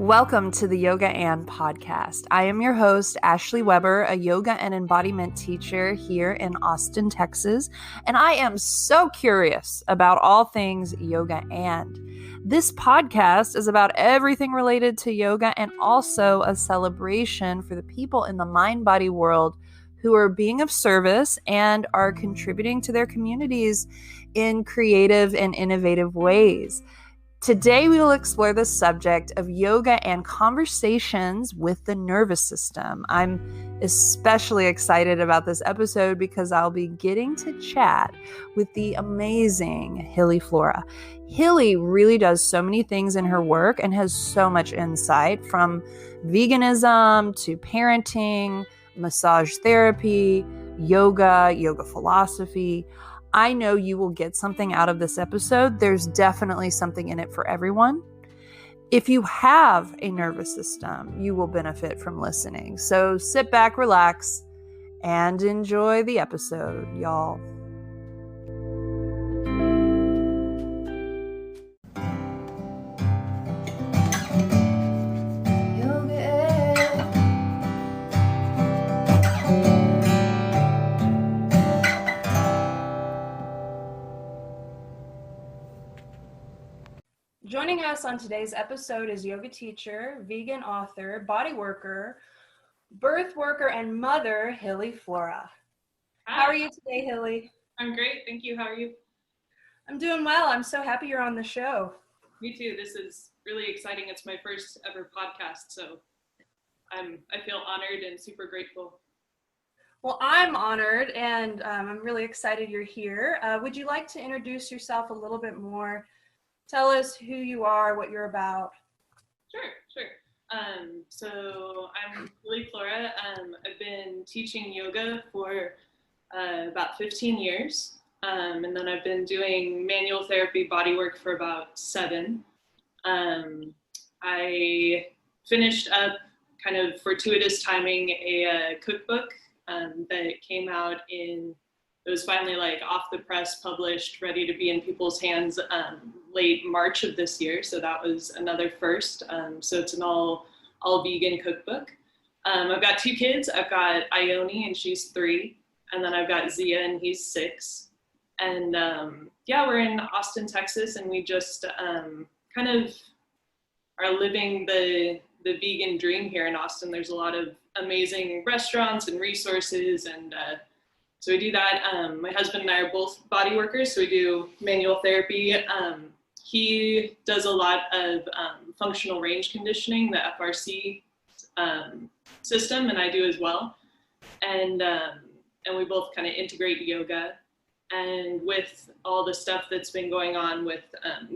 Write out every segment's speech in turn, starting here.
Welcome to the Yoga and Podcast. I am your host, Ashley Weber, a yoga and embodiment teacher here in Austin, Texas, and I am so curious about all things yoga and. This podcast is about everything related to yoga and also a celebration for the people in the mind-body world who are being of service and are contributing to their communities in creative and innovative ways. Today, we will explore the subject of yoga and conversations with the nervous system. I'm especially excited about this episode because I'll be getting to chat with the amazing Hilly Flora. Hilly really does so many things in her work and has so much insight, from veganism to parenting, massage therapy, yoga philosophy. I know you will get something out of this episode. There's definitely something in it for everyone. If you have a nervous system, you will benefit from listening. So sit back, relax, and enjoy the episode, y'all. Joining us on today's episode is yoga teacher, vegan author, body worker, birth worker, and mother, Hilly Flora. Hi. How are you today, Hilly? I'm great, thank you. How are you? I'm doing well. I'm so happy you're on the show. Me too. This is really exciting. It's my first ever podcast, so I feel honored and super grateful. Well, I'm honored, and I'm really excited you're here. Would you like to introduce yourself a little bit more? Tell us who you are, what you're about. Sure. So I'm Hilly Flora. I've been teaching yoga for about 15 years. And then I've been doing manual therapy bodywork for about 7. I finished up, kind of fortuitous timing, a cookbook that came out it was finally like off the press, published, ready to be in people's hands late March of this year. So that was another first. So it's an all vegan cookbook. I've got 2 kids. I've got Ione, and she's 3. And then I've got Zia, and he's 6. And we're in Austin, Texas, and we just kind of are living the vegan dream here in Austin. There's a lot of amazing restaurants and resources, and so we do that. My husband and I are both body workers, so we do manual therapy. He does a lot of functional range conditioning, the FRC system, and I do as well. And we both kind of integrate yoga. And with all the stuff that's been going on with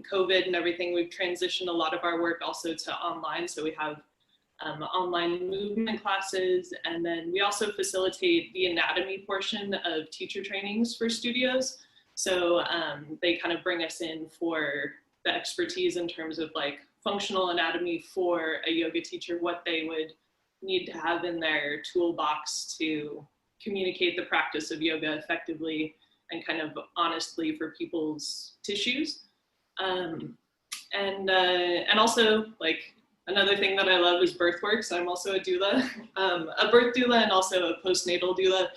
COVID and everything, we've transitioned a lot of our work also to online. So we have online movement classes, and then we also facilitate the anatomy portion of teacher trainings for studios. So they kind of bring us in for the expertise in terms of like functional anatomy for a yoga teacher, what they would need to have in their toolbox to communicate the practice of yoga effectively and kind of honestly for people's tissues. And also, like, another thing that I love is birth work. So I'm also a doula, a birth doula, and also a postnatal doula,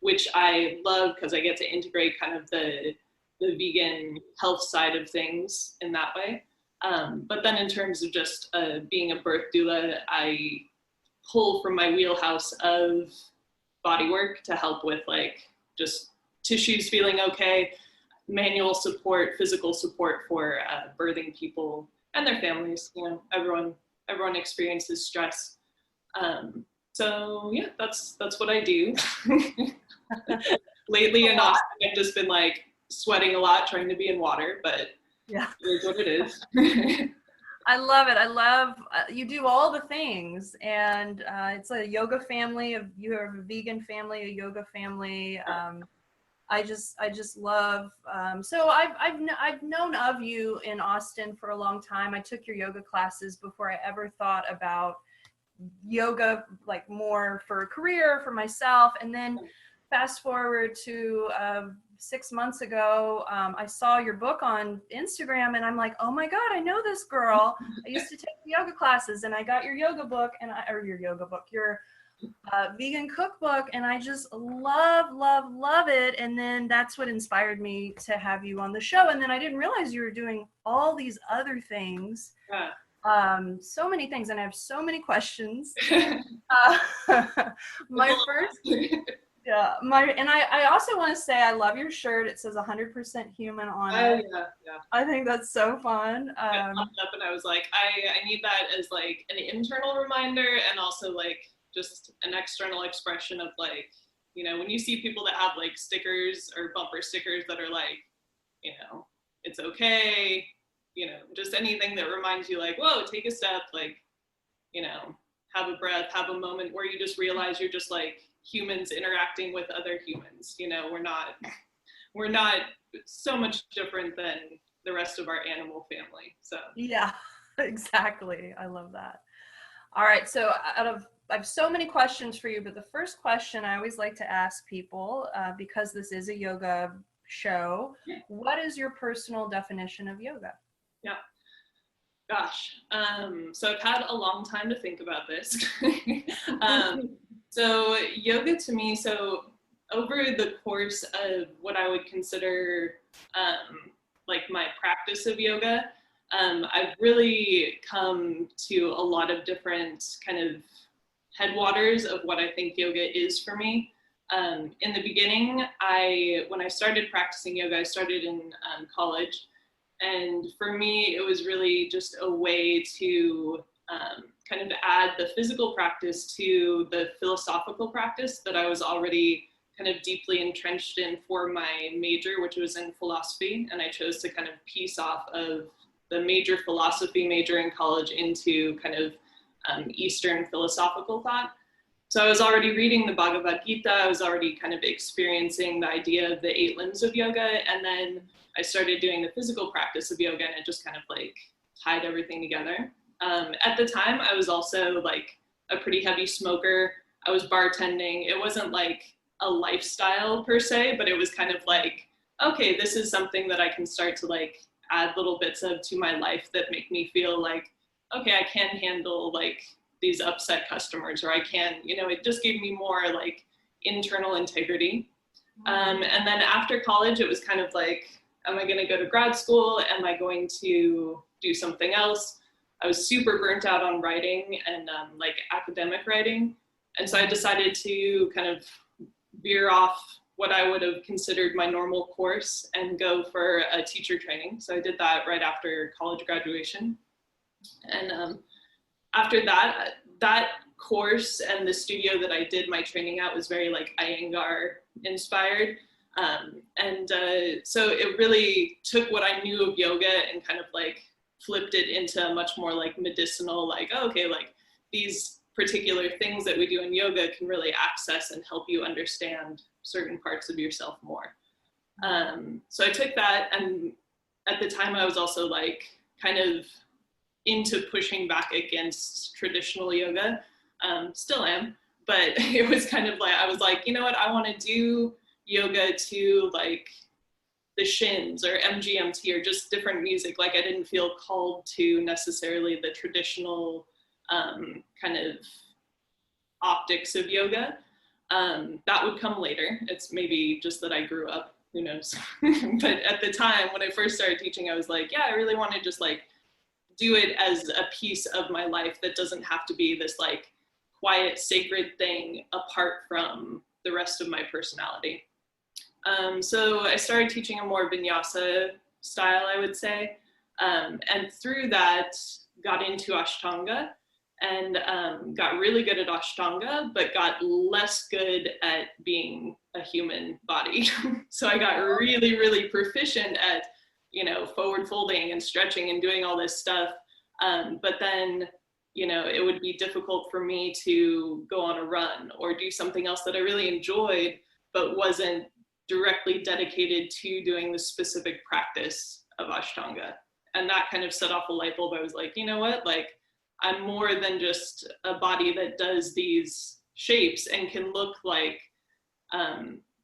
which I love because I get to integrate kind of the vegan health side of things in that way. But then in terms of just being a birth doula, I pull from my wheelhouse of body work to help with like just tissues feeling okay, manual support, physical support for birthing people and their families. You know, everyone experiences stress. So yeah, that's what I do. Lately in Austin, I've just been like sweating a lot, trying to be in water, but yeah, it is what it is. I love it. I love you do all the things, and it's a yoga family. You have a vegan family, a yoga family. I just love. So I've known of you in Austin for a long time. I took your yoga classes before I ever thought about yoga, like more for a career for myself, and then fast forward to 6 months ago, I saw your book on Instagram and I'm like, oh my God, I know this girl. I used to take yoga classes and I got your yoga book your vegan cookbook, and I just love it. And then that's what inspired me to have you on the show. And then I didn't realize you were doing all these other things. So many things, and I have so many questions. My first, I also want to say I love your shirt. It says 100% human on it. Yeah. I think that's so fun. I popped up and I was like, I need that as like an internal reminder, and also like just an external expression of like, you know, when you see people that have like stickers or bumper stickers that are like, you know, it's okay, you know, just anything that reminds you like, whoa, take a step, like, you know, have a breath, have a moment where you just realize you're just like humans interacting with other humans. You know, we're not so much different than the rest of our animal family. So yeah, exactly. I love that. All right, so I have so many questions for you, but the first question I always like to ask people, because this is a yoga show, what is your personal definition of yoga? Yeah. Gosh. So I've had a long time to think about this. So yoga to me, so over the course of what I would consider like my practice of yoga, I've really come to a lot of different kind of headwaters of what I think yoga is for me. In the beginning, when I started practicing yoga, I started in college. And for me, it was really just a way to kind of add the physical practice to the philosophical practice that I was already kind of deeply entrenched in for my major, which was in philosophy. And I chose to kind of piece off of the major philosophy major in college into kind of Eastern philosophical thought. So I was already reading the Bhagavad Gita. I was already kind of experiencing the idea of the 8 limbs of yoga. And then I started doing the physical practice of yoga, and it just kind of like tied everything together. At the time, I was also like a pretty heavy smoker. I was bartending. It wasn't like a lifestyle per se, but it was kind of like, okay, this is something that I can start to like add little bits of to my life that make me feel like, okay, I can handle like these upset customers, or I can, you know, it just gave me more like internal integrity. And then after college, it was kind of like, am I going to go to grad school? Am I going to do something else? I was super burnt out on writing and like academic writing. And so I decided to kind of veer off what I would have considered my normal course and go for a teacher training. So I did that right after college graduation. And after that course and the studio that I did my training at was very like Iyengar inspired. So it really took what I knew of yoga and kind of like flipped it into a much more like medicinal, like, oh, okay, like these particular things that we do in yoga can really access and help you understand certain parts of yourself more. So I took that, and at the time I was also like kind of into pushing back against traditional yoga, still am, but it was kind of like, I was like, you know what, I want to do yoga to like the Shins or MGMT or just different music. Like I didn't feel called to necessarily the traditional kind of optics of yoga. That would come later. It's maybe just that I grew up, who knows. But at the time when I first started teaching, I was like, yeah, I really want to just like do it as a piece of my life that doesn't have to be this like quiet, sacred thing apart from the rest of my personality. So I started teaching a more vinyasa style, I would say. And through that, got into Ashtanga and got really good at Ashtanga, but got less good at being a human body. So I got really, really proficient at, you know, forward folding and stretching and doing all this stuff. But then, you know, it would be difficult for me to go on a run or do something else that I really enjoyed, but wasn't directly dedicated to doing the specific practice of Ashtanga. And that kind of set off a light bulb. I was like, you know what, like I'm more than just a body that does these shapes and can look like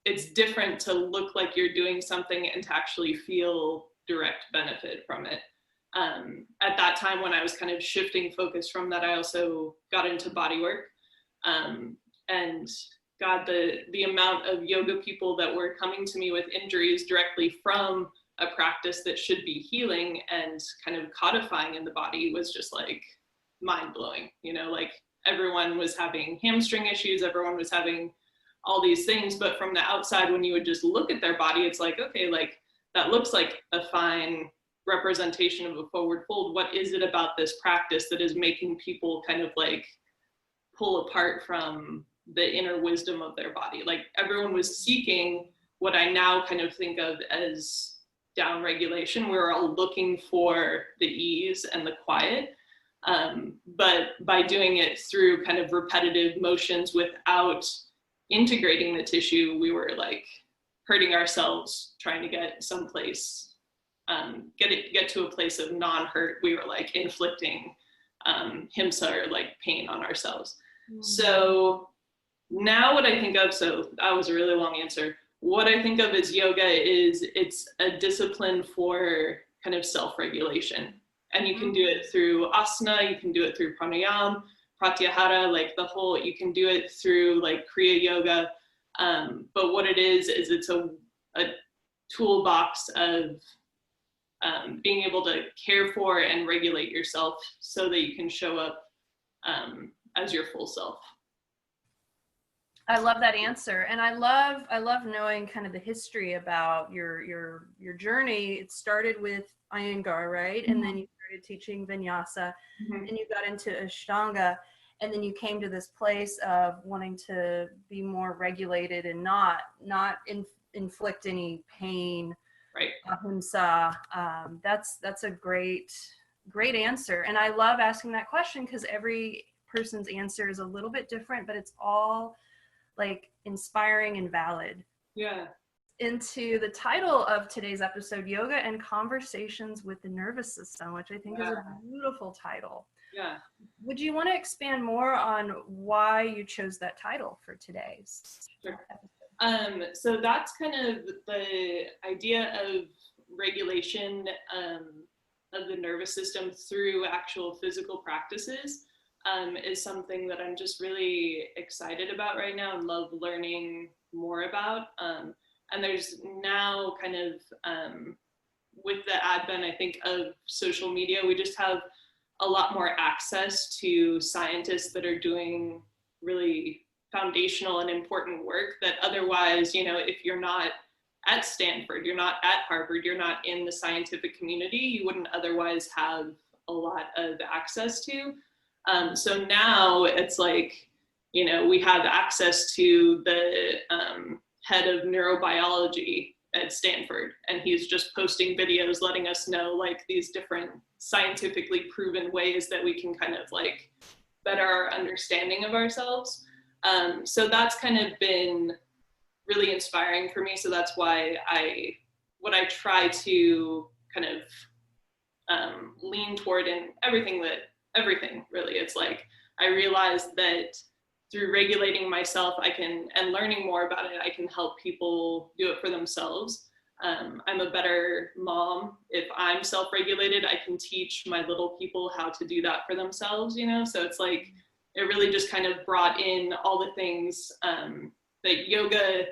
it's different to look like you're doing something and to actually feel direct benefit from it. At that time when I was kind of shifting focus from that, I also got into body work. And God, the amount of yoga people that were coming to me with injuries directly from a practice that should be healing and kind of codifying in the body was just like mind blowing. You know, like everyone was having hamstring issues, everyone was having all these things, but from the outside, when you would just look at their body, it's like, okay, like that looks like a fine representation of a forward fold. What is it about this practice that is making people kind of like pull apart from the inner wisdom of their body? Like everyone was seeking what I now kind of think of as down regulation. We were all looking for the ease and the quiet. But by doing it through kind of repetitive motions without integrating the tissue, we were like hurting ourselves trying to get someplace, get to a place of non-hurt. We were like inflicting himsa or like pain on ourselves. So now what I think of, so that was a really long answer. What I think of as yoga is it's a discipline for kind of self-regulation. And you can do it through asana, you can do it through pranayama, pratyahara, like the whole, you can do it through like Kriya yoga. But what it is it's a toolbox of being able to care for and regulate yourself so that you can show up as your full self. I love that answer. And I love knowing kind of the history about your journey. It started with Iyengar, right? And then you started teaching vinyasa, and you got into Ashtanga, and then you came to this place of wanting to be more regulated and not inflict any pain. Right. Ahimsa. That's a great answer. And I love asking that question because every person's answer is a little bit different, but it's all like inspiring and valid. Yeah. Into the title of today's episode, Yoga and Conversations with the Nervous System, which I think is a beautiful title. Yeah. Would you want to expand more on why you chose that title for today's episode? So that's kind of the idea of regulation of the nervous system through actual physical practices. Is something that I'm just really excited about right now and love learning more about. And there's now kind of, with the advent, I think, of social media, we just have a lot more access to scientists that are doing really foundational and important work that otherwise, you know, if you're not at Stanford, you're not at Harvard, you're not in the scientific community, you wouldn't otherwise have a lot of access to. So now it's like, you know, we have access to the head of neurobiology at Stanford, and he's just posting videos letting us know like these different scientifically proven ways that we can kind of like better our understanding of ourselves. So that's kind of been really inspiring for me. So that's why what I try to kind of lean toward in everything really. It's like I realized that through regulating myself, and learning more about it, I can help people do it for themselves. I'm a better mom. If I'm self-regulated, I can teach my little people how to do that for themselves, you know? So it's like, it really just kind of brought in all the things that yoga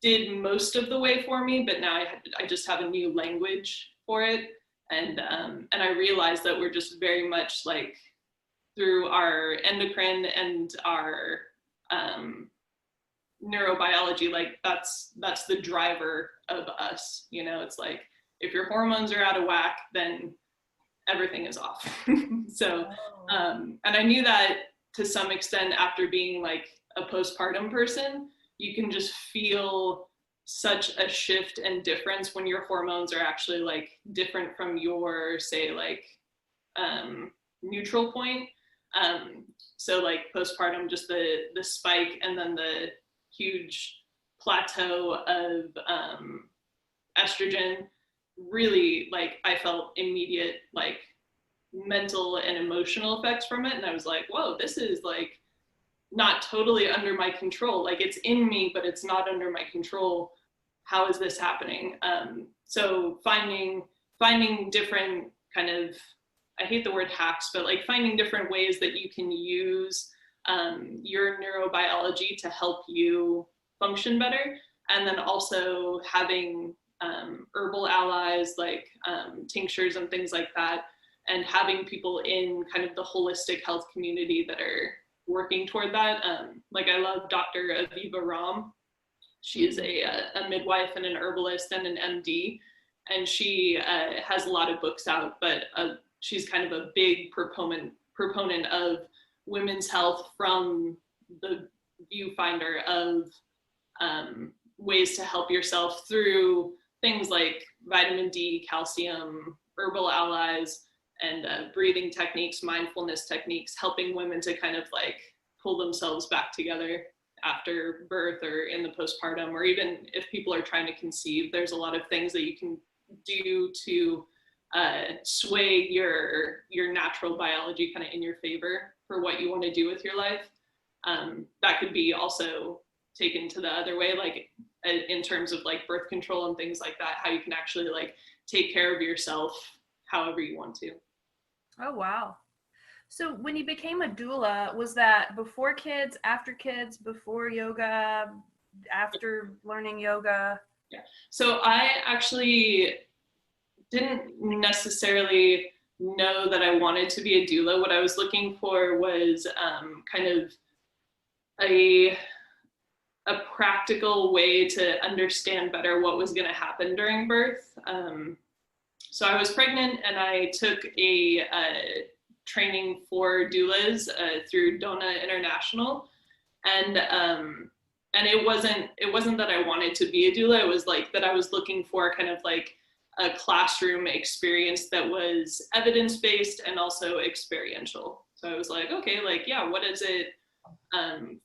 did most of the way for me, but now I just have a new language for it. And I realized that we're just very much like through our endocrine and our neurobiology, like that's the driver of us, you know? It's like, if your hormones are out of whack, then everything is off. So, and I knew that to some extent after being like a postpartum person, you can just feel such a shift and difference when your hormones are actually like different from your, say, like neutral point. So like postpartum, just the spike and then the huge plateau of estrogen, really like I felt immediate like mental and emotional effects from it. And I was like, whoa, this is like not totally under my control. Like it's in me, but it's not under my control. How is this happening? So finding different kind of, I hate the word hacks, but like finding different ways that you can use your neurobiology to help you function better. And then also having herbal allies like tinctures and things like that, and having people in kind of the holistic health community that are working toward that. Like I love Dr. Aviva Ram. She is a midwife and an herbalist and an MD, and she has a lot of books out, but she's kind of a big proponent of women's health from the viewfinder of ways to help yourself through things like vitamin D, calcium, herbal allies, and breathing techniques, mindfulness techniques, helping women to kind of like pull themselves back together after birth or in the postpartum, or even if people are trying to conceive. There's a lot of things that you can do to sway your natural biology kind of in your favor for what you want to do with your life. That could be also taken to the other way, like in terms of like birth control and things like that, how you can actually like take care of yourself however you want to. Oh, wow. So when you became a doula, was that before kids, before yoga, after learning yoga? Yeah. So I actually didn't necessarily know that I wanted to be a doula. What I was looking for was kind of a practical way to understand better what was going to happen during birth. So I was pregnant and I took a training for doulas through Dona International, and it wasn't that I wanted to be a doula. It was like that I was looking for kind of like a classroom experience that was evidence-based and also experiential. So I was like, okay, like, yeah, what does it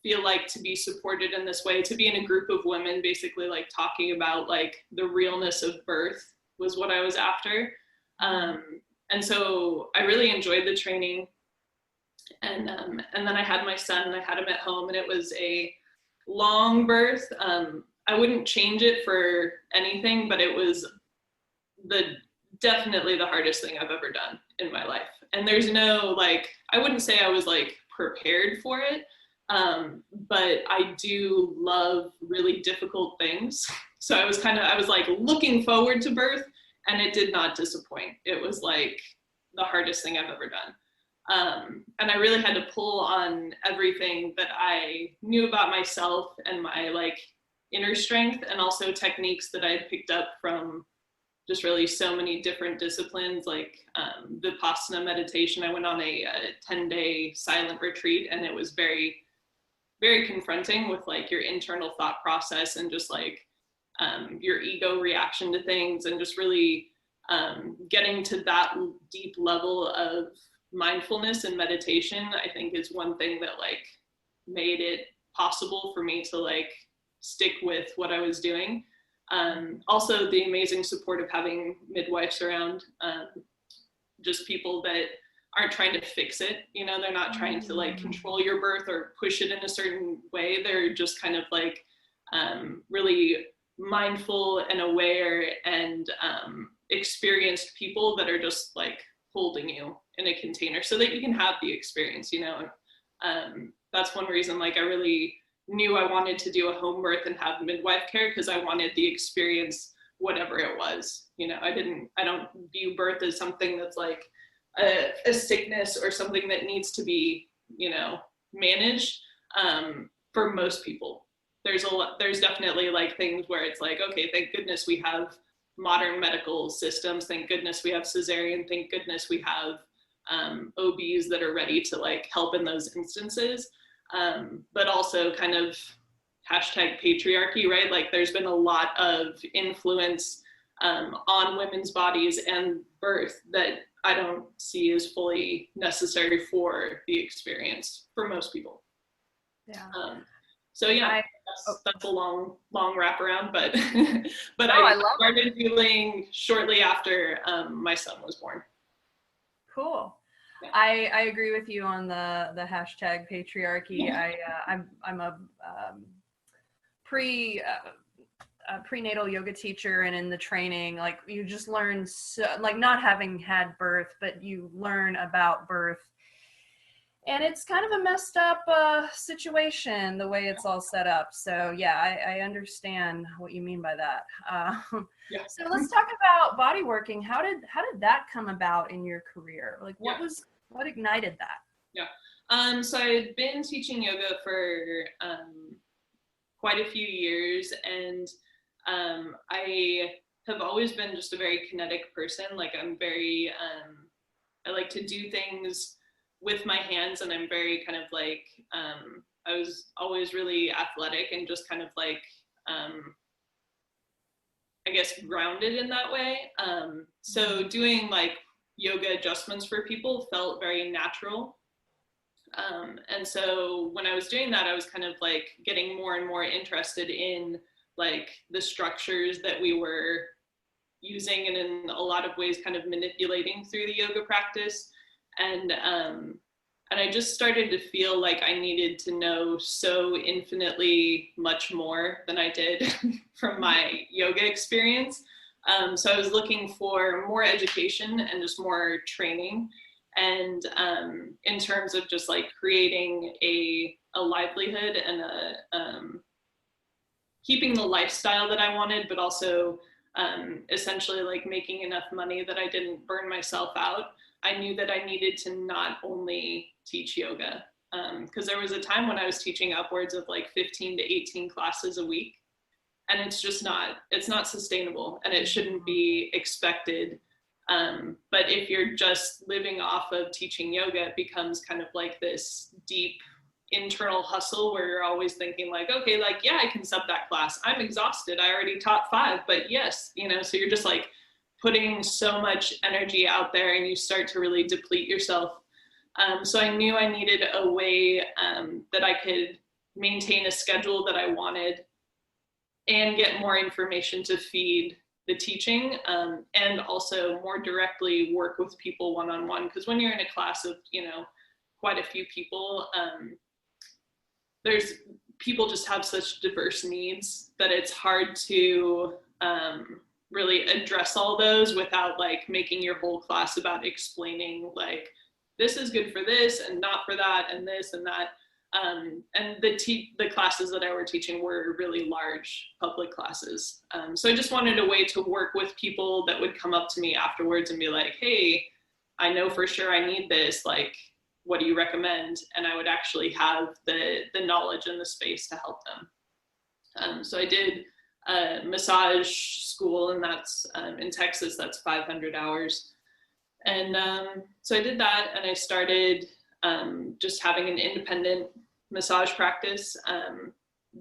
feel like to be supported in this way, to be in a group of women basically like talking about like the realness of birth was what I was after. And so I really enjoyed the training, and then I had my son and I had him at home, and it was a long birth. I wouldn't change it for anything, but it was definitely the hardest thing I've ever done in my life. And there's no, like, I wouldn't say I was like prepared for it, but I do love really difficult things. So I was like looking forward to birth, and it did not disappoint. It was like the hardest thing I've ever done. And I really had to pull on everything that I knew about myself and my like inner strength, and also techniques that I picked up from just really so many different disciplines, like Vipassana meditation. I went on a 10-day silent retreat, and it was very, very confronting with like your internal thought process and just like your ego reaction to things, and just really getting to that deep level of mindfulness and meditation, I think is one thing that like made it possible for me to like stick with what I was doing. Also the amazing support of having midwives around, just people that aren't trying to fix it, you know, they're not trying to like control your birth or push it in a certain way. They're just kind of like really mindful and aware and experienced people that are just like holding you in a container so that you can have the experience, you know. That's one reason like I really knew I wanted to do a home birth and have midwife care, because I wanted the experience, whatever it was. You know, I don't view birth as something that's like a sickness or something that needs to be, you know, managed. For most people, there's definitely like things where it's like, okay, thank goodness we have modern medical systems. Thank goodness we have cesarean. Thank goodness we have OBs that are ready to like help in those instances. But also kind of hashtag patriarchy, right? Like there's been a lot of influence on women's bodies and birth that I don't see as fully necessary for the experience for most people. Yeah. So yeah, that's a long wraparound, but but I started feeling shortly after my son was born. Cool. Yeah. I agree with you on the hashtag patriarchy. I'm a pre prenatal yoga teacher, and in the training, like, you just learn like, not having had birth, but you learn about birth, and it's kind of a messed up situation the way it's all set up. So yeah, I understand what you mean by that. Yeah. So let's talk about body working. How did that come about in your career? Like, what ignited that? Yeah. So I'd been teaching yoga for quite a few years, and I have always been just a very kinetic person. Like, I'm very, I like to do things with my hands, and I'm very kind of like, I was always really athletic and just kind of like, I guess, grounded in that way. So doing like yoga adjustments for people felt very natural. And so when I was doing that, I was kind of like getting more and more interested in like the structures that we were using, and in a lot of ways kind of manipulating through the yoga practice. And I just started to feel like I needed to know so infinitely much more than I did from my yoga experience. So I was looking for more education and just more training. And in terms of just like creating a livelihood and keeping the lifestyle that I wanted, but also essentially like making enough money that I didn't burn myself out, I knew that I needed to not only teach yoga, because there was a time when I was teaching upwards of like 15 to 18 classes a week, and it's not sustainable, and it shouldn't be expected. But if you're just living off of teaching yoga, it becomes kind of like this deep internal hustle where you're always thinking like, okay, like, yeah, I can sub that class. I'm exhausted. I already taught 5, but yes, so you're just like putting so much energy out there, and you start to really deplete yourself. So I knew I needed a way that I could maintain a schedule that I wanted and get more information to feed the teaching, and also more directly work with people one-on-one. Because when you're in a class of, quite a few people, there's people just have such diverse needs that it's hard to really address all those without like making your whole class about explaining like, this is good for this and not for that and this and that. And the classes that I were teaching were really large public classes. So I just wanted a way to work with people that would come up to me afterwards and be like, hey, I know for sure I need this, like, what do you recommend? And I would actually have the knowledge and the space to help them. So I did a massage school, and that's in Texas, that's 500 hours. And so I did that, and I started just having an independent massage practice.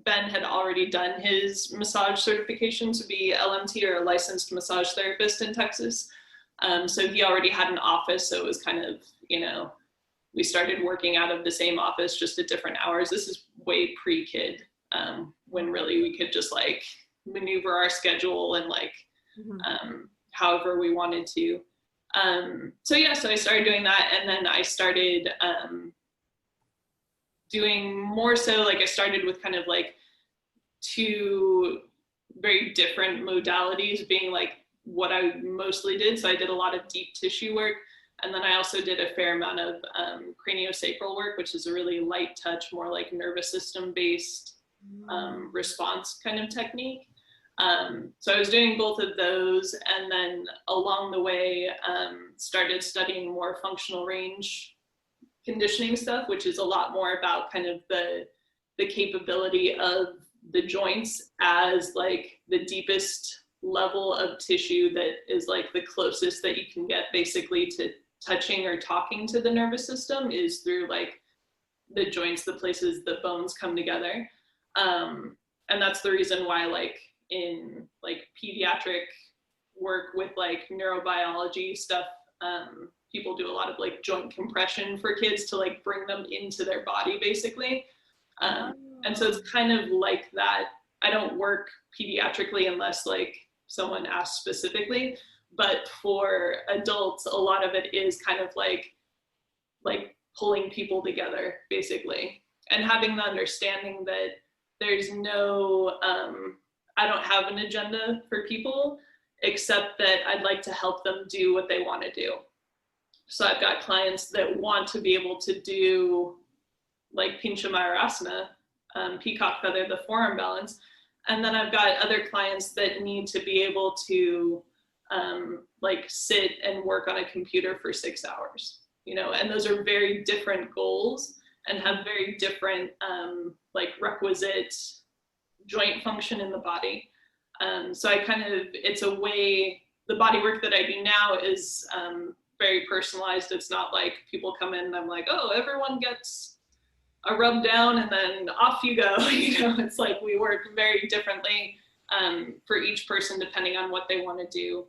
Ben had already done his massage certification to be LMT, or a licensed massage therapist in Texas. So he already had an office, so it was kind of, we started working out of the same office, just at different hours. This is way pre-kid, when really we could just like maneuver our schedule and like however we wanted to. So I started doing that, and then I started doing more so, like, I started with kind of like 2 very different modalities being like what I mostly did. So I did a lot of deep tissue work, and then I also did a fair amount of craniosacral work, which is a really light touch, more like nervous system based response kind of technique. So I was doing both of those, and then along the way started studying more functional range conditioning stuff, which is a lot more about kind of the capability of the joints as like the deepest level of tissue that is like the closest that you can get basically to touching or talking to the nervous system is through like the joints, the places the bones come together. And that's the reason why like in like pediatric work with like neurobiology stuff, people do a lot of like joint compression for kids to like bring them into their body basically. And so it's kind of like that. I don't work pediatrically unless like someone asks specifically, but for adults, a lot of it is kind of like like pulling people together, basically, and having the understanding that there's no, I don't have an agenda for people, except that I'd like to help them do what they want to do. So I've got clients that want to be able to do like Pincha Mayurasana, peacock feather, the forearm balance. And then I've got other clients that need to be able to like sit and work on a computer for 6 hours, you know, and those are very different goals and have very different like requisite joint function in the body. So I kind of, it's a way, the body work that I do now is very personalized. It's not like people come in and I'm like, oh, everyone gets a rub down and then off you go. You know, it's like we work very differently for each person depending on what they want to do.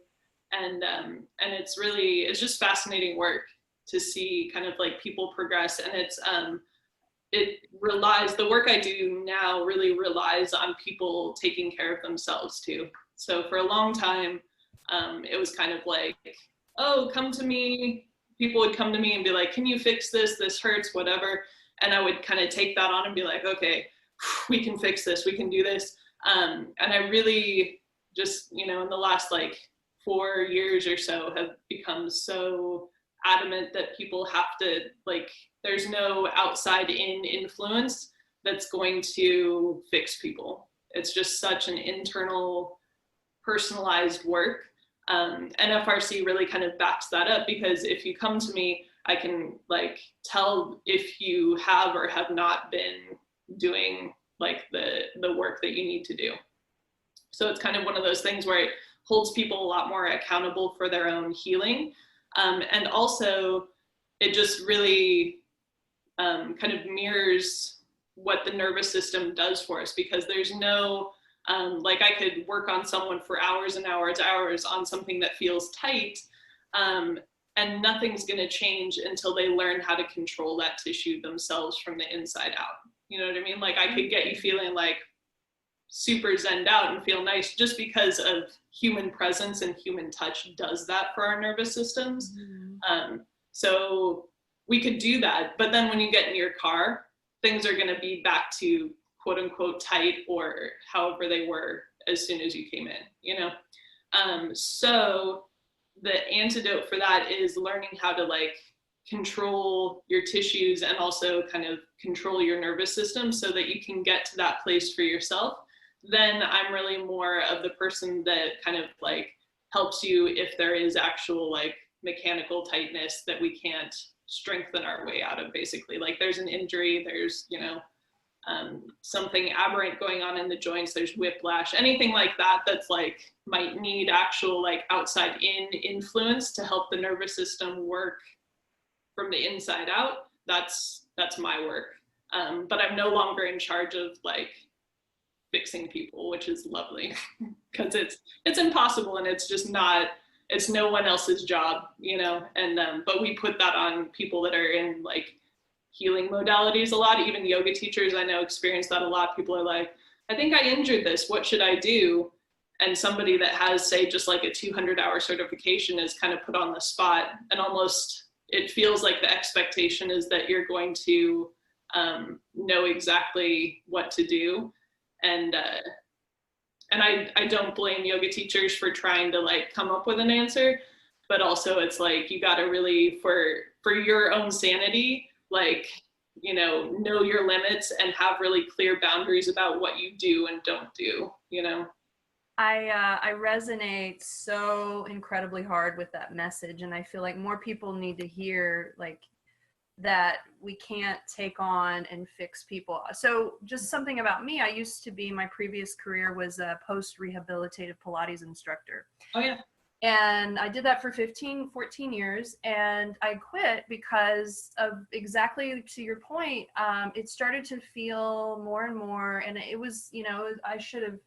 And it's really, it's just fascinating work to see kind of like people progress. And it's, it relies, the work I do now really relies on people taking care of themselves too. So for a long time, it was kind of like, oh, come to me. People would come to me and be like, can you fix this? This hurts, whatever. And I would kind of take that on and be like, okay, we can fix this. We can do this. And I really just, you know, in the last like 4 years or so have become so adamant that people have to, like, there's no outside in influence that's going to fix people. It's just such an internal, personalized work. And FRC really kind of backs that up, because if you come to me, I can like tell if you have or have not been doing like the work that you need to do. So it's kind of one of those things where it holds people a lot more accountable for their own healing. And also it just really kind of mirrors what the nervous system does for us, because there's no, like I could work on someone for hours and hours on something that feels tight, and nothing's going to change until they learn how to control that tissue themselves from the inside out. You know what I mean? Like I could get you feeling like super zened out and feel nice just because of human presence, and human touch does that for our nervous systems. Mm-hmm. So we could do that, but then when you get in your car, things are going to be back to quote unquote tight, or however they were as soon as you came in, you know? So the antidote for that is learning how to like control your tissues and also kind of control your nervous system so that you can get to that place for yourself. Then I'm really more of the person that kind of like helps you if there is actual like mechanical tightness that we can't strengthen our way out of, basically. Like there's an injury, there's, you know, something aberrant going on in the joints, there's whiplash, anything like that that's like might need actual like outside in influence to help the nervous system work from the inside out. That's my work. But I'm no longer in charge of like fixing people, which is lovely because it's impossible, and it's just not, it's no one else's job, you know. And but we put that on people that are in like healing modalities a lot. Even yoga teachers I know experience that a lot. People are like, I think I injured this, what should I do? And somebody that has, say, just like a 200-hour certification is kind of put on the spot, and almost it feels like the expectation is that you're going to know exactly what to do. And I don't blame yoga teachers for trying to like come up with an answer, but also it's like you got to really, for your own sanity, like, you know your limits and have really clear boundaries about what you do and don't do, you know. I resonate so incredibly hard with that message, and I feel like more people need to hear like that we can't take on and fix people. So just something about me, I used to be, my previous career was a post-rehabilitative Pilates instructor. Oh yeah. And I did that for 14 years, and I quit because of, exactly to your point, it started to feel more and more, and it was, you know, I should have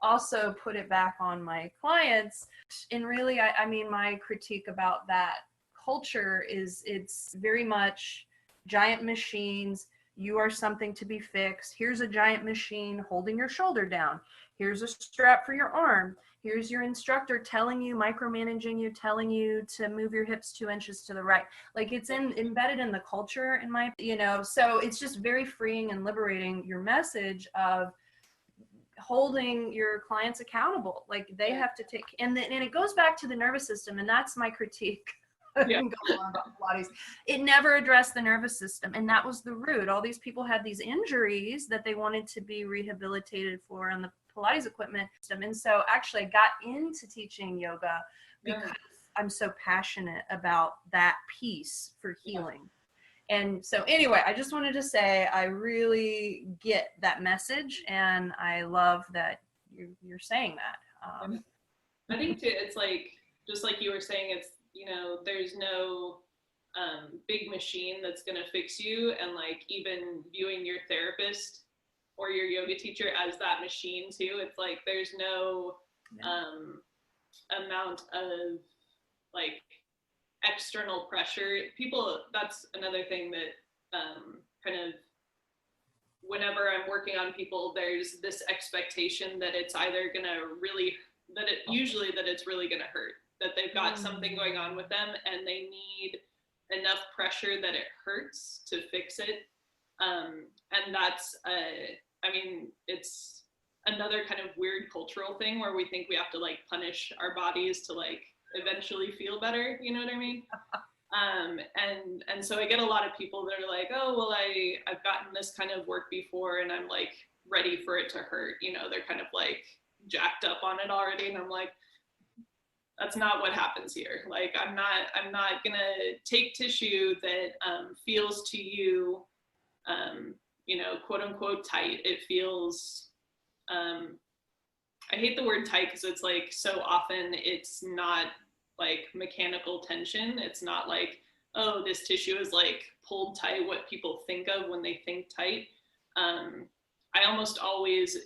also put it back on my clients. And really, I mean, my critique about that culture is it's very much giant machines. you are something to be fixed. Here's a giant machine holding your shoulder down. Here's a strap for your arm. Here's your instructor telling you, micromanaging you, telling you to move your hips 2 inches to the right. Like it's embedded in the culture, in my, so it's just very freeing and liberating, your message of holding your clients accountable. Like they have to take, and it goes back to the nervous system. And that's my critique. Yeah. About Pilates. It never addressed the nervous system, and that was the root. All these people had these injuries that they wanted to be rehabilitated for on the Pilates equipment system. And so actually I got into teaching yoga because I'm so passionate about that piece for healing. And so anyway, I just wanted to say I really get that message, and I love that you're saying that. I think too, it's like, just like you were saying, it's, there's no big machine that's going to fix you. And like even viewing your therapist or your yoga teacher as that machine too, it's like there's no amount of like external pressure. People, that's another thing that kind of, whenever I'm working on people, there's this expectation that it's either going to really, usually that it's really going to hurt, that they've got something going on with them and they need enough pressure that it hurts to fix it. And that's, it's another kind of weird cultural thing where we think we have to like punish our bodies to like eventually feel better. You know what I mean? And so I get a lot of people that are like, oh, well, I've gotten this kind of work before and I'm like ready for it to hurt. They're kind of like jacked up on it already. And I'm like, that's not what happens here. Like, I'm not gonna take tissue that feels to you, quote unquote tight. It feels, I hate the word tight because it's like so often it's not like mechanical tension. It's not like, oh, this tissue is like pulled tight, what people think of when they think tight. I almost always,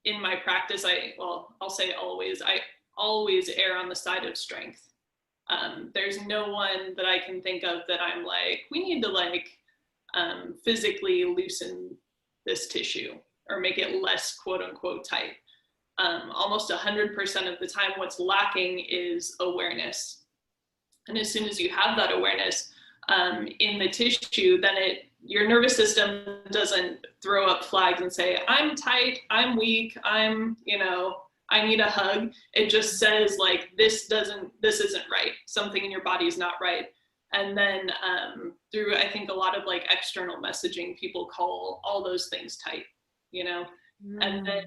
in my practice, I'll say always, I always err on the side of strength. There's no one that I can think of that I'm like, we need to like physically loosen this tissue or make it less quote unquote tight. Almost 100% of the time, what's lacking is awareness. And as soon as you have that awareness in the tissue, then your nervous system doesn't throw up flags and say, I'm tight, I'm weak, I need a hug. It just says like, this isn't right. Something in your body is not right. And then through, I think, a lot of like external messaging, people call all those things tight, And then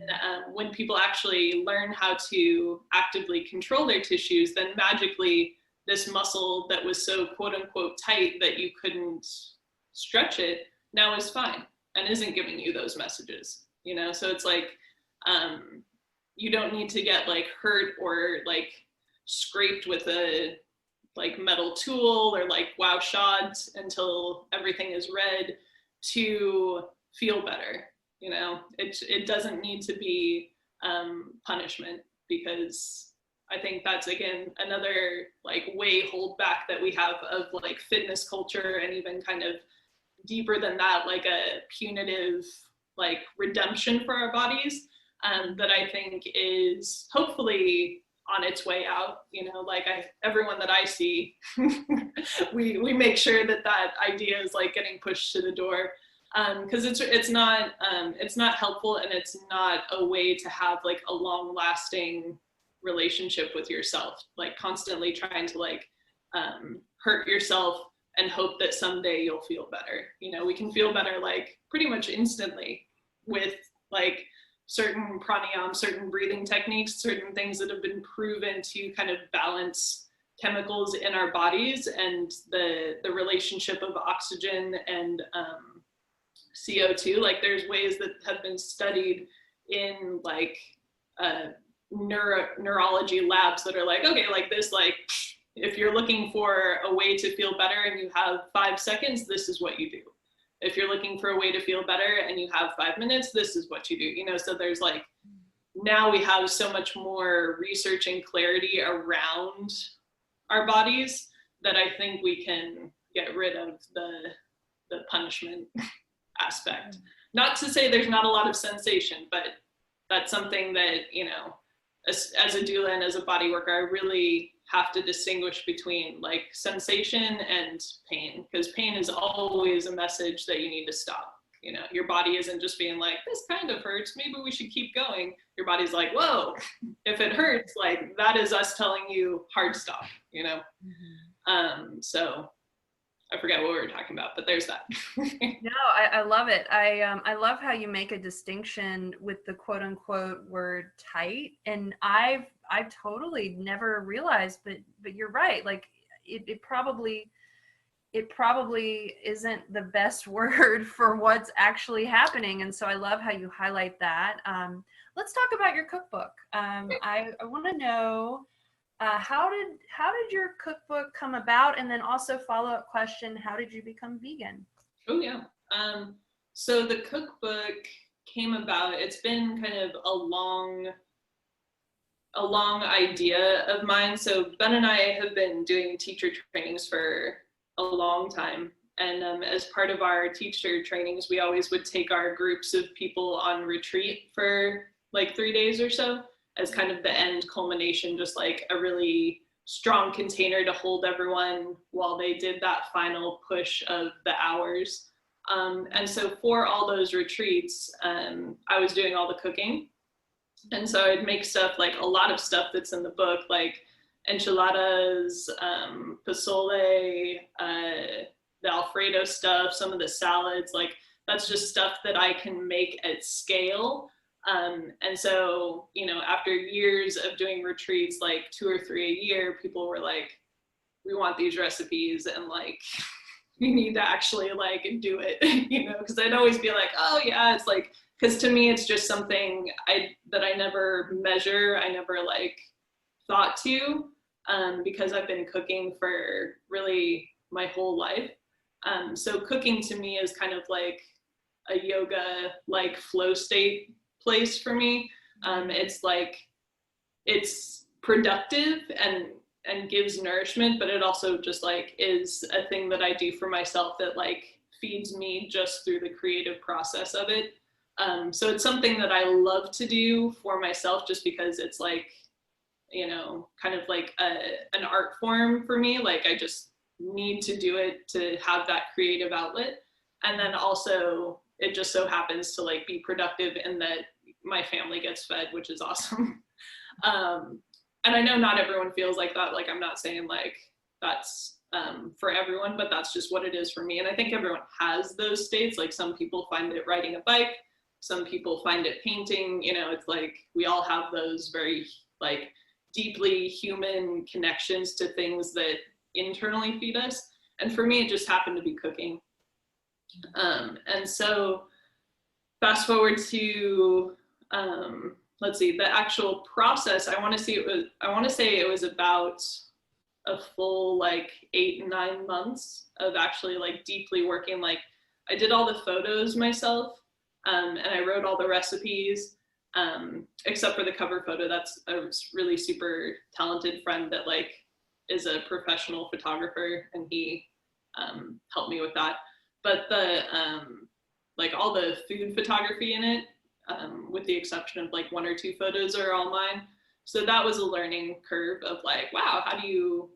when people actually learn how to actively control their tissues, then magically this muscle that was so quote unquote tight that you couldn't stretch it now is fine and isn't giving you those messages, So it's like, you don't need to get like hurt or like scraped with a like metal tool or like wow shod until everything is red to feel better. It doesn't need to be punishment, because I think that's again another like way hold back that we have of like fitness culture, and even kind of deeper than that, like a punitive like redemption for our bodies. That I think is hopefully on its way out. Like everyone that I see, we make sure that idea is like getting pushed to the door, because it's not helpful, and it's not a way to have like a long lasting relationship with yourself. Like constantly trying to like hurt yourself and hope that someday you'll feel better. We can feel better like pretty much instantly with like certain pranayama, certain breathing techniques, certain things that have been proven to kind of balance chemicals in our bodies, and the relationship of oxygen and CO2. Like there's ways that have been studied in like neurology labs that are like, okay, like this, like if you're looking for a way to feel better and you have 5 seconds, this is what you do. If you're looking for a way to feel better and you have 5 minutes, this is what you do. So there's like, now we have so much more research and clarity around our bodies that I think we can get rid of the punishment aspect. Not to say there's not a lot of sensation, but that's something that, you know, as a doula and as a body worker, I really have to distinguish between like sensation and pain, because pain is always a message that you need to stop. You know, your body isn't just being like, this kind of hurts, maybe we should keep going. Your body's like, whoa, if it hurts, like that is us telling you hard stop, you know? So I forget what we were talking about, but there's that. No, I love it. I love how you make a distinction with the quote unquote word tight. And I've totally never realized, but you're right. Like it probably isn't the best word for what's actually happening. And so I love how you highlight that. Let's talk about your cookbook. I want to know, how did your cookbook come about? And then also follow-up question, how did you become vegan? Oh yeah. So the cookbook came about, it's been kind of a long idea of mine. So Ben and I have been doing teacher trainings for a long time. And as part of our teacher trainings, we always would take our groups of people on retreat for like 3 days or so, as kind of the end culmination, just like a really strong container to hold everyone while they did that final push of the hours. And so for all those retreats, I was doing all the cooking. And so I'd make stuff, like a lot of stuff that's in the book, like enchiladas, pozole, the Alfredo stuff, some of the salads, like that's just stuff that I can make at scale. And so, you know, after years of doing retreats, like 2 or 3 a year, people were like, we want these recipes, and like, you need to actually like do it, you know, because I'd always be like, oh yeah, it's like, because to me, it's just something that I never measure, I never like thought to, because I've been cooking for really my whole life. So cooking to me is kind of like a yoga, like flow state place for me. It's like, it's productive and gives nourishment, but it also just like is a thing that I do for myself that like feeds me just through the creative process of it. So it's something that I love to do for myself, just because it's like, you know, kind of like an art form for me. Like I just need to do it to have that creative outlet. And then also it just so happens to like be productive in that my family gets fed, which is awesome. And I know not everyone feels like that. Like I'm not saying like that's for everyone, but that's just what it is for me. And I think everyone has those states. Like some people find it riding a bike, some people find it painting, you know, it's like we all have those very like deeply human connections to things that internally feed us. And for me, it just happened to be cooking. And so fast forward to, let's see, the actual process, I want to say it was about a full like 8, 9 months of actually like deeply working. Like I did all the photos myself, and I wrote all the recipes, except for the cover photo. That's a really super talented friend that like is a professional photographer, and he helped me with that. But the like all the food photography in it, with the exception of like 1 or 2 photos, are all mine. So that was a learning curve of like, wow, how do you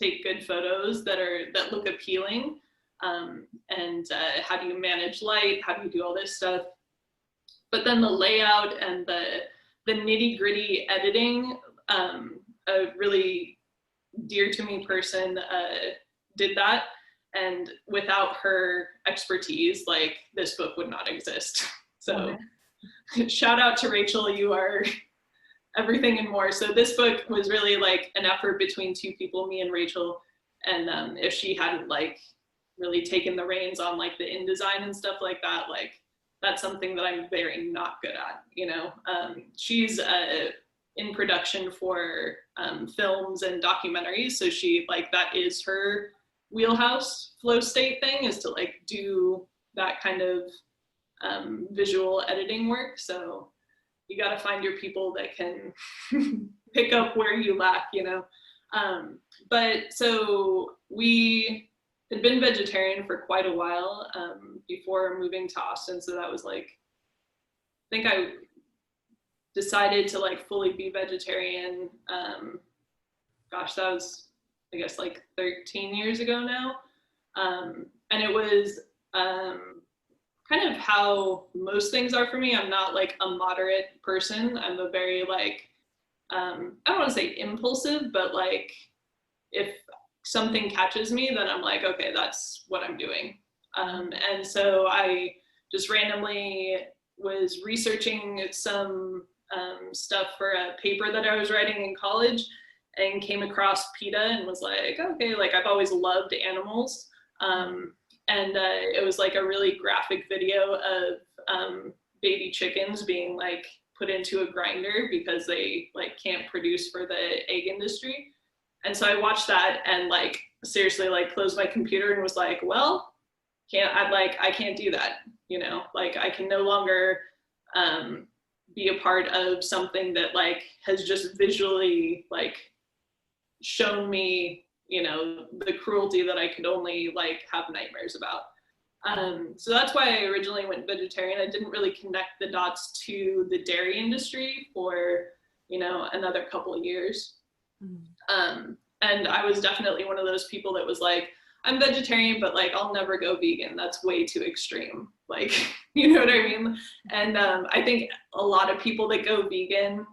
take good photos that look appealing, and how do you manage light? How do you do all this stuff? But then the layout and the nitty gritty editing, a really dear to me person did that. And without her expertise, like this book would not exist. So shout out to Rachel, you are everything and more. So this book was really like an effort between 2 people, me and Rachel. And if she hadn't like really taken the reins on like the InDesign and stuff like that, like that's something that I'm very not good at, you know. She's in production for films and documentaries. So she like, that is her wheelhouse flow state thing, is to like do that kind of visual editing work. So you got to find your people that can pick up where you lack, you know. But so we had been vegetarian for quite a while before moving to Austin. So that was like, I think I decided to like fully be vegetarian. Gosh, that was, I guess, like 13 years ago now. And it was kind of how most things are for me. I'm not like a moderate person. I'm a very like, I don't want to say impulsive, but like if something catches me, then I'm like, okay, that's what I'm doing. And so I just randomly was researching some stuff for a paper that I was writing in college and came across PETA and was like, okay, like I've always loved animals. And it was like a really graphic video of baby chickens being like put into a grinder because they like can't produce for the egg industry. And so I watched that and like seriously like closed my computer and was like, well, I can't do that, you know, like I can no longer be a part of something that like has just visually like shown me, you know, the cruelty that I could only like have nightmares about. So that's why I originally went vegetarian. I didn't really connect the dots to the dairy industry for, you know, another couple of years. And I was definitely one of those people that was like, I'm vegetarian, but like I'll never go vegan. That's way too extreme. Like, you know what I mean? And I think a lot of people that go vegan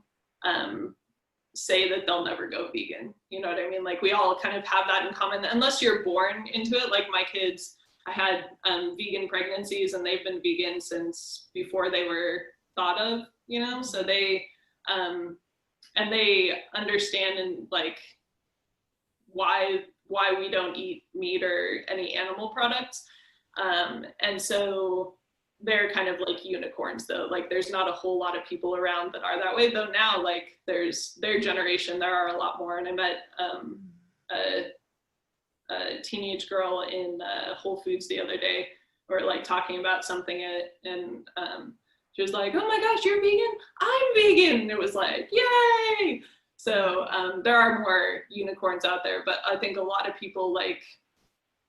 say that they'll never go vegan. You know what I mean? Like we all kind of have that in common, unless you're born into it. Like my kids, I had vegan pregnancies and they've been vegan since before they were thought of, you know? So they, and they understand and like why we don't eat meat or any animal products. And so they're kind of like unicorns though. Like there's not a whole lot of people around that are that way, though now like there's their generation, there are a lot more. And I met a teenage girl in Whole Foods the other day. We were like talking about something and she was like, oh my gosh, you're vegan? I'm vegan. And it was like, yay. So there are more unicorns out there, but I think a lot of people like,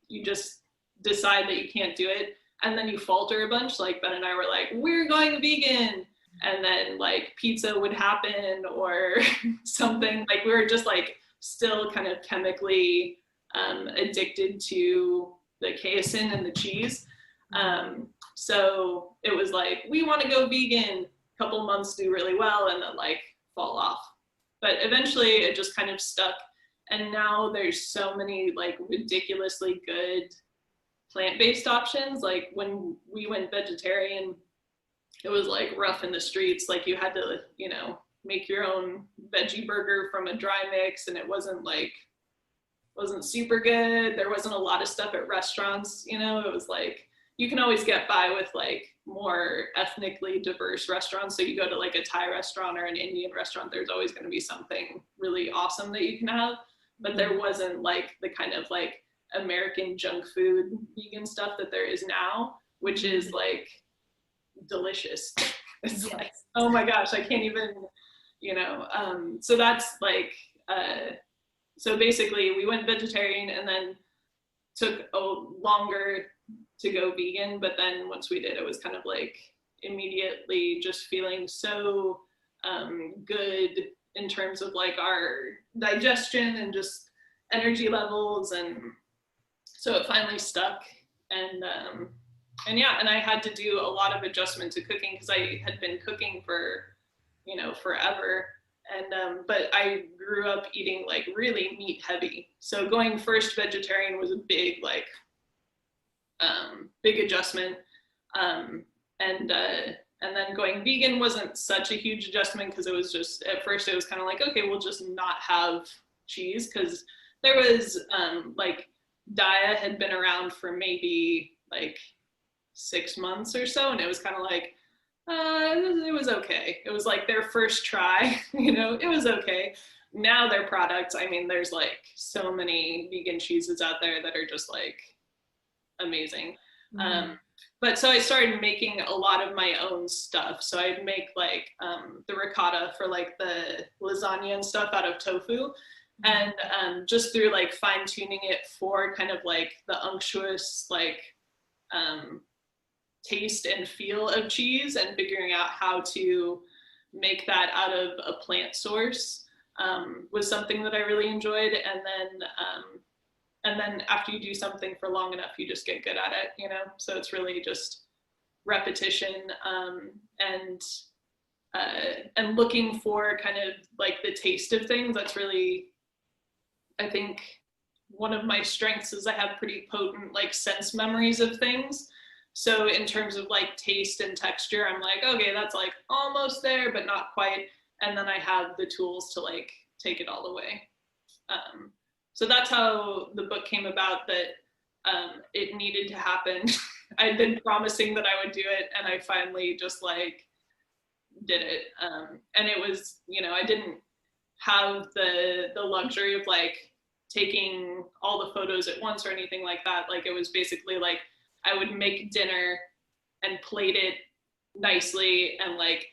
you just decide that you can't do it. And then you falter a bunch. Like Ben and I were like, we're going vegan. And then like pizza would happen or something. Like we were just like still kind of chemically addicted to the casein and the cheese. So it was like, we want to go vegan. A couple months do really well and then like fall off. But eventually it just kind of stuck. And now there's so many like ridiculously good plant-based options. Like when we went vegetarian, it was like rough in the streets. Like you had to, you know, make your own veggie burger from a dry mix, and it wasn't super good. There wasn't a lot of stuff at restaurants, you know. It was like you can always get by with like more ethnically diverse restaurants. So you go to like a Thai restaurant or an Indian restaurant, there's always going to be something really awesome that you can have. But there wasn't like the kind of like American junk food vegan stuff that there is now, which is like delicious. It's like, oh my gosh, I can't even, you know. So that's like, so basically we went vegetarian and then took a longer to go vegan. But then once we did, it was kind of like immediately just feeling so good in terms of like our digestion and just energy levels. And so it finally stuck. And yeah, and I had to do a lot of adjustment to cooking because I had been cooking for, you know, forever. And but I grew up eating like really meat heavy. So going first vegetarian was a big like big adjustment. And then going vegan wasn't such a huge adjustment because it was just, at first it was kind of like, okay, we'll just not have cheese, because there was like Daya had been around for maybe like 6 months or so, and it was kind of like, it was okay. It was like their first try, you know, it was okay. Now their products, I mean, there's like so many vegan cheeses out there that are just like amazing. But so I started making a lot of my own stuff. So I'd make like the ricotta for like the lasagna and stuff out of tofu. And just through like fine tuning it for kind of like the unctuous like taste and feel of cheese, and figuring out how to make that out of a plant source was something that I really enjoyed. And then after you do something for long enough, you just get good at it, you know? So it's really just repetition, and looking for kind of like the taste of things. That's really, I think, one of my strengths is I have pretty potent like sense memories of things. So in terms of like taste and texture, I'm like, okay, that's like almost there, but not quite. And then I have the tools to like take it all the way. So that's how the book came about, that it needed to happen. I'd been promising that I would do it, and I finally just like did it. And it was, you know, I didn't have the luxury of like taking all the photos at once or anything like that. Like it was basically like I would make dinner and plate it nicely and like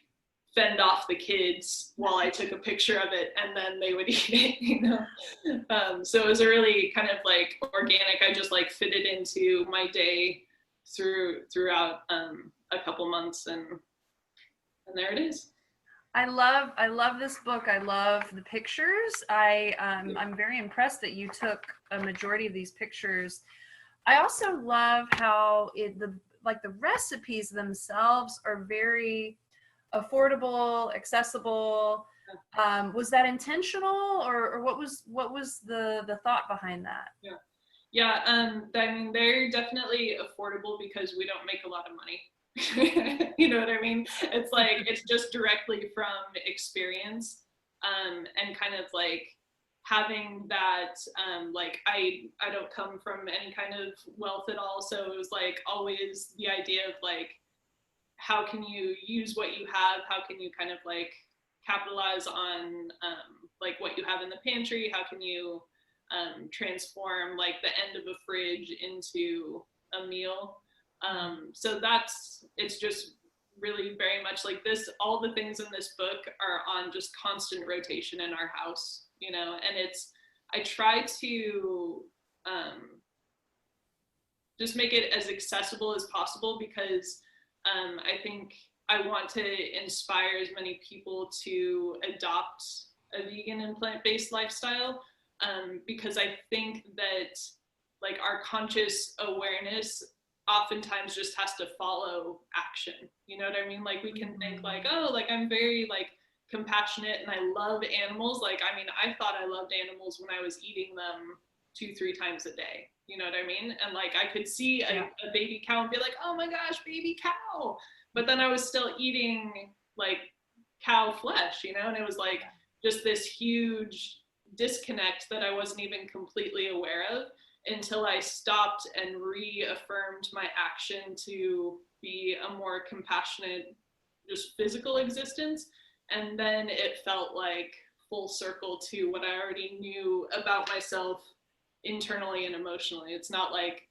fend off the kids while I took a picture of it, and then they would eat it, you know? So it was a really kind of like organic, I just like fit it into my day throughout a couple months, and there it is. I love this book. I love the pictures. I'm very impressed that you took a majority of these pictures. I also love how the recipes themselves are very affordable, accessible. Was that intentional, or what was the thought behind that? Yeah. I mean, they're definitely affordable because we don't make a lot of money. You know what I mean? It's like it's just directly from experience, and kind of like having that, like I don't come from any kind of wealth at all, so it was like always the idea of like, how can you use what you have? How can you kind of like capitalize on like what you have in the pantry? How can you transform like the end of a fridge into a meal? So it's just really very much like this. All the things in this book are on just constant rotation in our house, you know, and I try to just make it as accessible as possible, because I think I want to inspire as many people to adopt a vegan and plant-based lifestyle, because I think that like our conscious awareness oftentimes just has to follow action. You know what I mean? Like we can think like, oh, like I'm very like compassionate and I love animals. Like, I mean, I thought I loved animals when I was eating them 2-3 times a day. You know what I mean? And like I could see a baby cow and be like, oh my gosh, baby cow. But then I was still eating like cow flesh, you know? And it was like just this huge disconnect that I wasn't even completely aware of until I stopped and reaffirmed my action to be a more compassionate, just physical existence. And then it felt like full circle to what I already knew about myself internally and emotionally. It's not like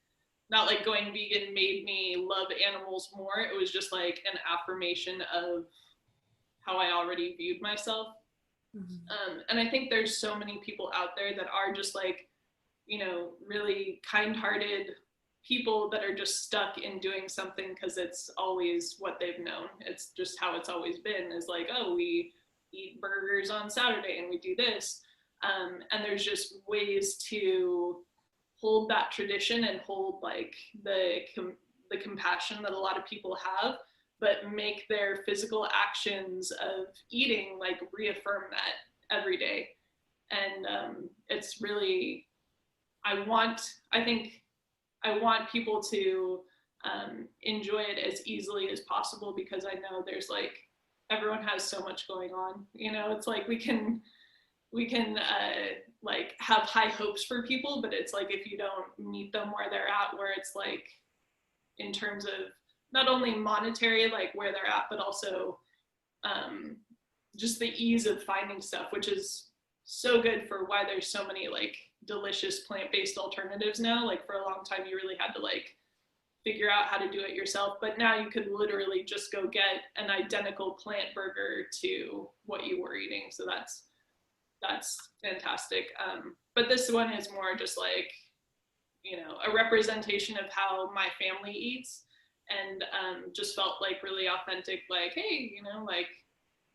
going vegan made me love animals more. It was just like an affirmation of how I already viewed myself. And I think there's so many people out there that are just like, you know, really kind-hearted people that are just stuck in doing something because it's always what they've known. It's just how it's always been, is like, oh, we eat burgers on Saturday and we do this. And there's just ways to hold that tradition and hold like the compassion that a lot of people have, but make their physical actions of eating like reaffirm that every day. And it's really, I think I want people to enjoy it as easily as possible, because I know there's like, everyone has so much going on, you know. It's like we can like have high hopes for people, but it's like if you don't meet them where they're at, where it's like in terms of not only monetary, like where they're at, but also just the ease of finding stuff, which is so good for why there's so many like delicious plant-based alternatives now. Like for a long time you really had to like figure out how to do it yourself, but now you could literally just go get an identical plant burger to what you were eating. So that's fantastic. But this one is more just like, a representation of how my family eats, and just felt like really authentic, like, hey, like,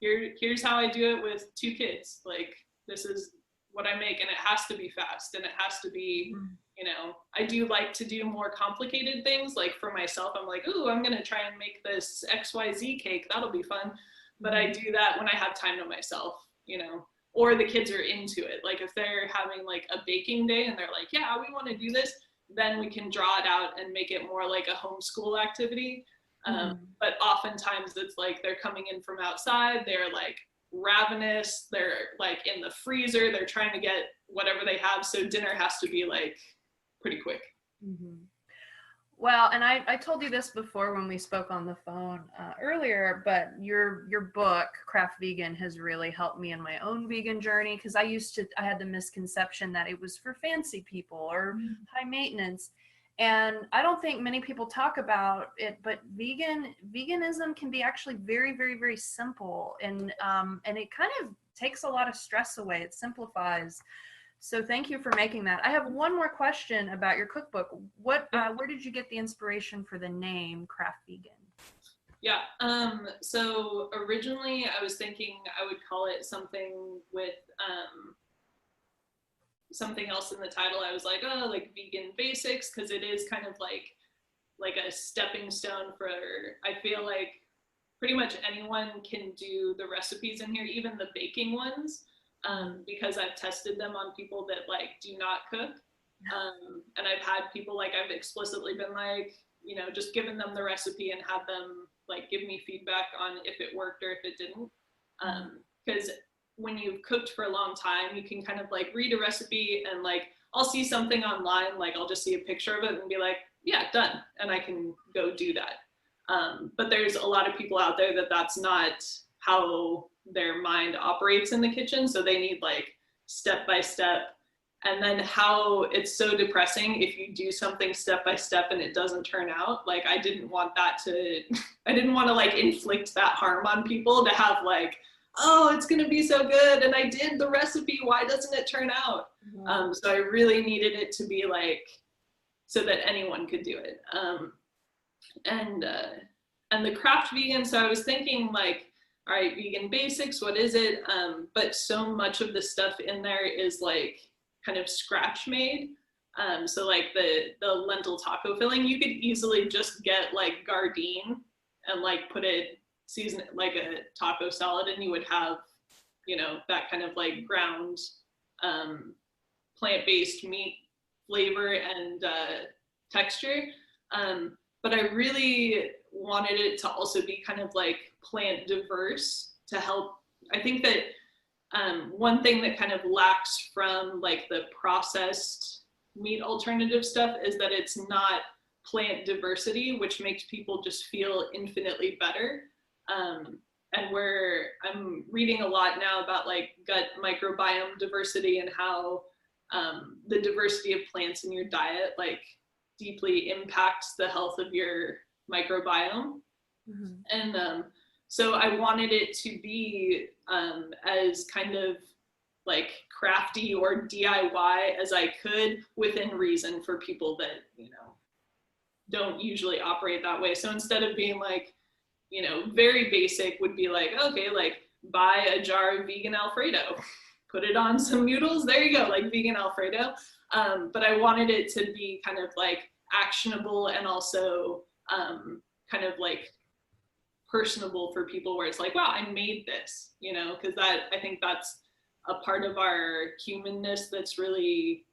here's how I do it with 2 kids. Like, this is what I make, and it has to be fast, and it has to be, I do like to do more complicated things. Like for myself, I'm like, ooh, I'm gonna try and make this XYZ cake, that'll be fun. But I do that when I have time to myself, or the kids are into it. Like if they're having like a baking day and they're like, yeah, we want to do this, then we can draw it out and make it more like a homeschool activity. But oftentimes it's like they're coming in from outside, they're like ravenous, they're like in the freezer, they're trying to get whatever they have, so dinner has to be like pretty quick. Well, and I told you this before when we spoke on the phone earlier, but your book, Craft Vegan, has really helped me in my own vegan journey, because I had the misconception that it was for fancy people or high maintenance. And I don't think many people talk about it, but veganism can be actually very, very, very simple. And it kind of takes a lot of stress away. It simplifies. So thank you for making that. I have one more question about your cookbook. Where did you get the inspiration for the name Craft Vegan? Yeah, so originally I was thinking I would call it something with something else in the title. I was like, oh, like vegan basics, because it is kind of like a stepping stone for, I feel like pretty much anyone can do the recipes in here, even the baking ones. Because I've tested them on people that like do not cook. And I've had people like I've explicitly been like, just given them the recipe and had them like give me feedback on if it worked or if it didn't. Because when you've cooked for a long time, you can kind of like read a recipe and like, I'll see something online, like I'll just see a picture of it and be like, yeah, done. And I can go do that. But there's a lot of people out there that that's not how their mind operates in the kitchen. So they need like step by step. And then how it's so depressing if you do something step by step and it doesn't turn out. Like I didn't want to like inflict that harm on people, to have like, oh, it's going to be so good and I did the recipe, why doesn't it turn out? So I really needed it to be like, so that anyone could do it. And the Craft Vegan, so I was thinking like, all right, vegan basics, what is it? But so much of the stuff in there is like kind of scratch made. So like the lentil taco filling, you could easily just get like Gardein and like put it, season it like a taco salad, and you would have, that kind of like ground plant-based meat flavor and texture. But I really wanted it to also be kind of like plant diverse, to help. I think that one thing that kind of lacks from like the processed meat alternative stuff is that it's not plant diversity, which makes people just feel infinitely better. And where I'm reading a lot now about like gut microbiome diversity and how the diversity of plants in your diet like deeply impacts the health of your microbiome. And so I wanted it to be as kind of like crafty or DIY as I could, within reason, for people that, don't usually operate that way. So instead of being like, very basic, would be like, okay, like buy a jar of vegan Alfredo, put it on some noodles, there you go, like vegan Alfredo. But I wanted it to be kind of like actionable and also kind of like personable for people, where it's like, wow, I made this, because that, I think that's a part of our humanness that's really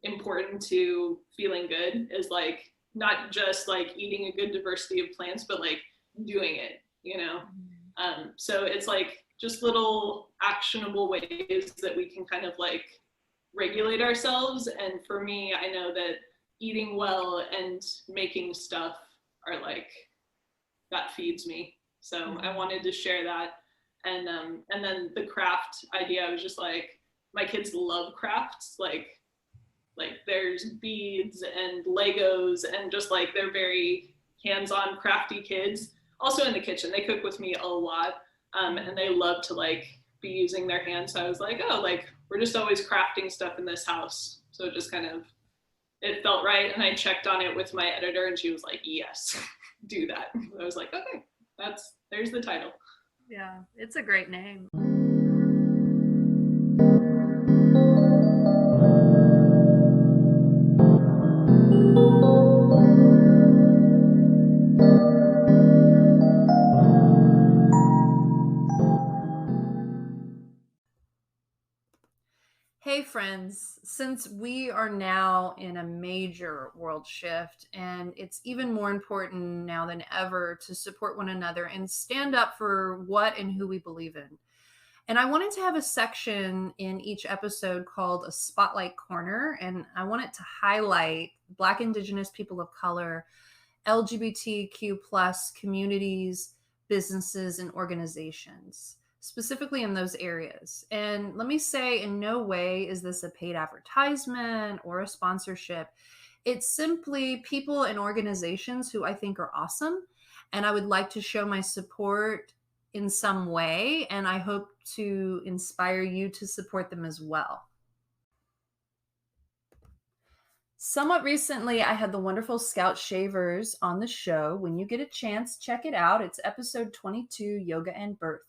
important to feeling good, is like not just like eating a good diversity of plants, but like doing it, so it's like just little actionable ways that we can kind of like regulate ourselves. And for me, I know that eating well and making stuff are like, that feeds me. So I wanted to share that. And then the craft idea, I was just like, my kids love crafts. Like there's beads and Legos, and just like, they're very hands-on crafty kids. Also in the kitchen, they cook with me a lot. And they love to like be using their hands. So I was like, oh, like we're just always crafting stuff in this house. So it just kind of, it felt right. And I checked on it with my editor and she was like, yes, do that. I was like, okay, there's the title. Yeah, it's a great name. Hey friends, since we are now in a major world shift, and it's even more important now than ever to support one another and stand up for what and who we believe in. And I wanted to have a section in each episode called a Spotlight Corner, and I want it to highlight Black, Indigenous, people of color, LGBTQ plus communities, businesses, and organizations, specifically in those areas. And let me say, in no way is this a paid advertisement or a sponsorship. It's simply people and organizations who I think are awesome. And I would like to show my support in some way. And I hope to inspire you to support them as well. Somewhat recently, I had the wonderful Scout Shavers on the show. When you get a chance, check it out. It's episode 22, Yoga and Birth.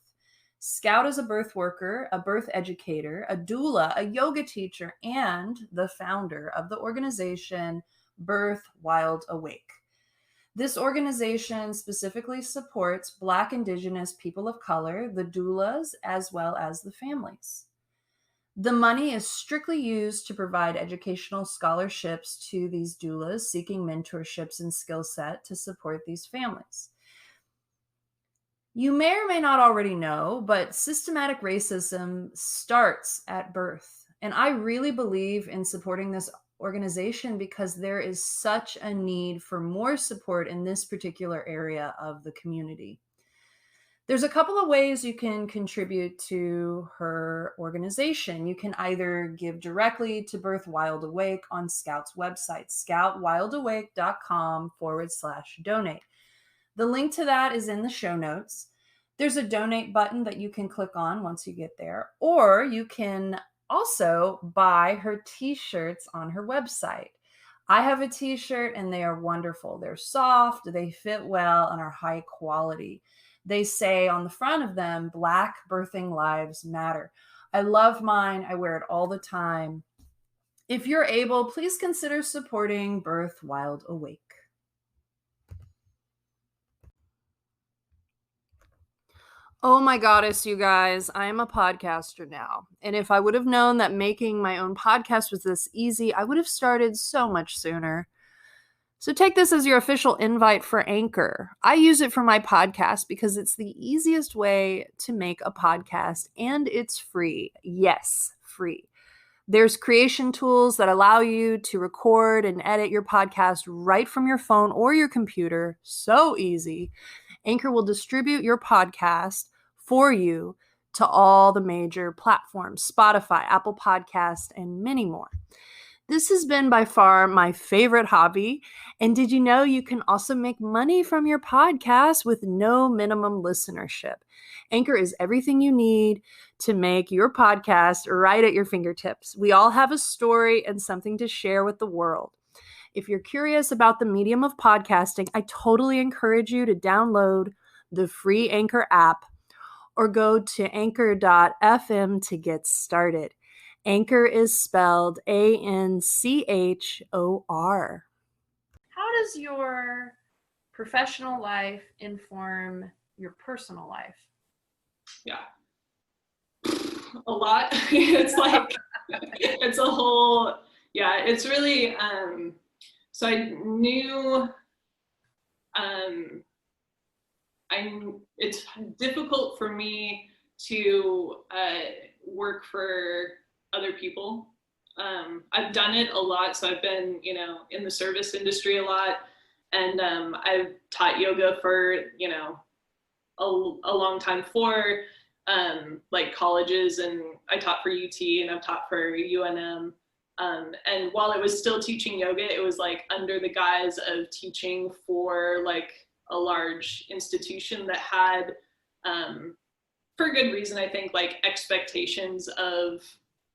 Scout is a birth worker, a birth educator, a doula, a yoga teacher, and the founder of the organization Birth Wild Awake. This organization specifically supports Black, Indigenous, people of color, the doulas, as well as the families. The money is strictly used to provide educational scholarships to these doulas seeking mentorships and skill set to support these families. You may or may not already know, but systematic racism starts at birth. And I really believe in supporting this organization because there is such a need for more support in this particular area of the community. There's a couple of ways you can contribute to her organization. You can either give directly to Birth Wild Awake on Scout's website, scoutwildawake.com/donate. The link to that is in the show notes. There's a donate button that you can click on once you get there, or you can also buy her t-shirts on her website. I have a t-shirt and they are wonderful. They're soft, they fit well, and are high quality. They say on the front of them, Black birthing lives matter. I love mine. I wear it all the time. If you're able, please consider supporting Birth Wild Awake. Oh my goddess, you guys, I am a podcaster now. And if I would have known that making my own podcast was this easy, I would have started so much sooner. So take this as your official invite for Anchor. I use it for my podcast because it's the easiest way to make a podcast and it's free. Yes, free. There's creation tools that allow you to record and edit your podcast right from your phone or your computer. So easy. Anchor will distribute your podcast for you to all the major platforms, Spotify, Apple Podcasts, and many more. This has been by far my favorite hobby. And did you know you can also make money from your podcast with no minimum listenership? Anchor is everything you need to make your podcast right at your fingertips. We all have a story and something to share with the world. If you're curious about the medium of podcasting, I totally encourage you to download the free Anchor app or go to anchor.fm to get started. Anchor is spelled ANCHOR. How does your professional life inform your personal life? Yeah. A lot. It's like, it's a whole, yeah, it's really, so I knew, it's difficult for me to work for other people. I've done it a lot. So I've been, in the service industry a lot. And I've taught yoga for, a long time for like colleges, and I taught for UT and I've taught for UNM. And while I was still teaching yoga, it was like under the guise of teaching for like a large institution that had for good reason, I think, like expectations of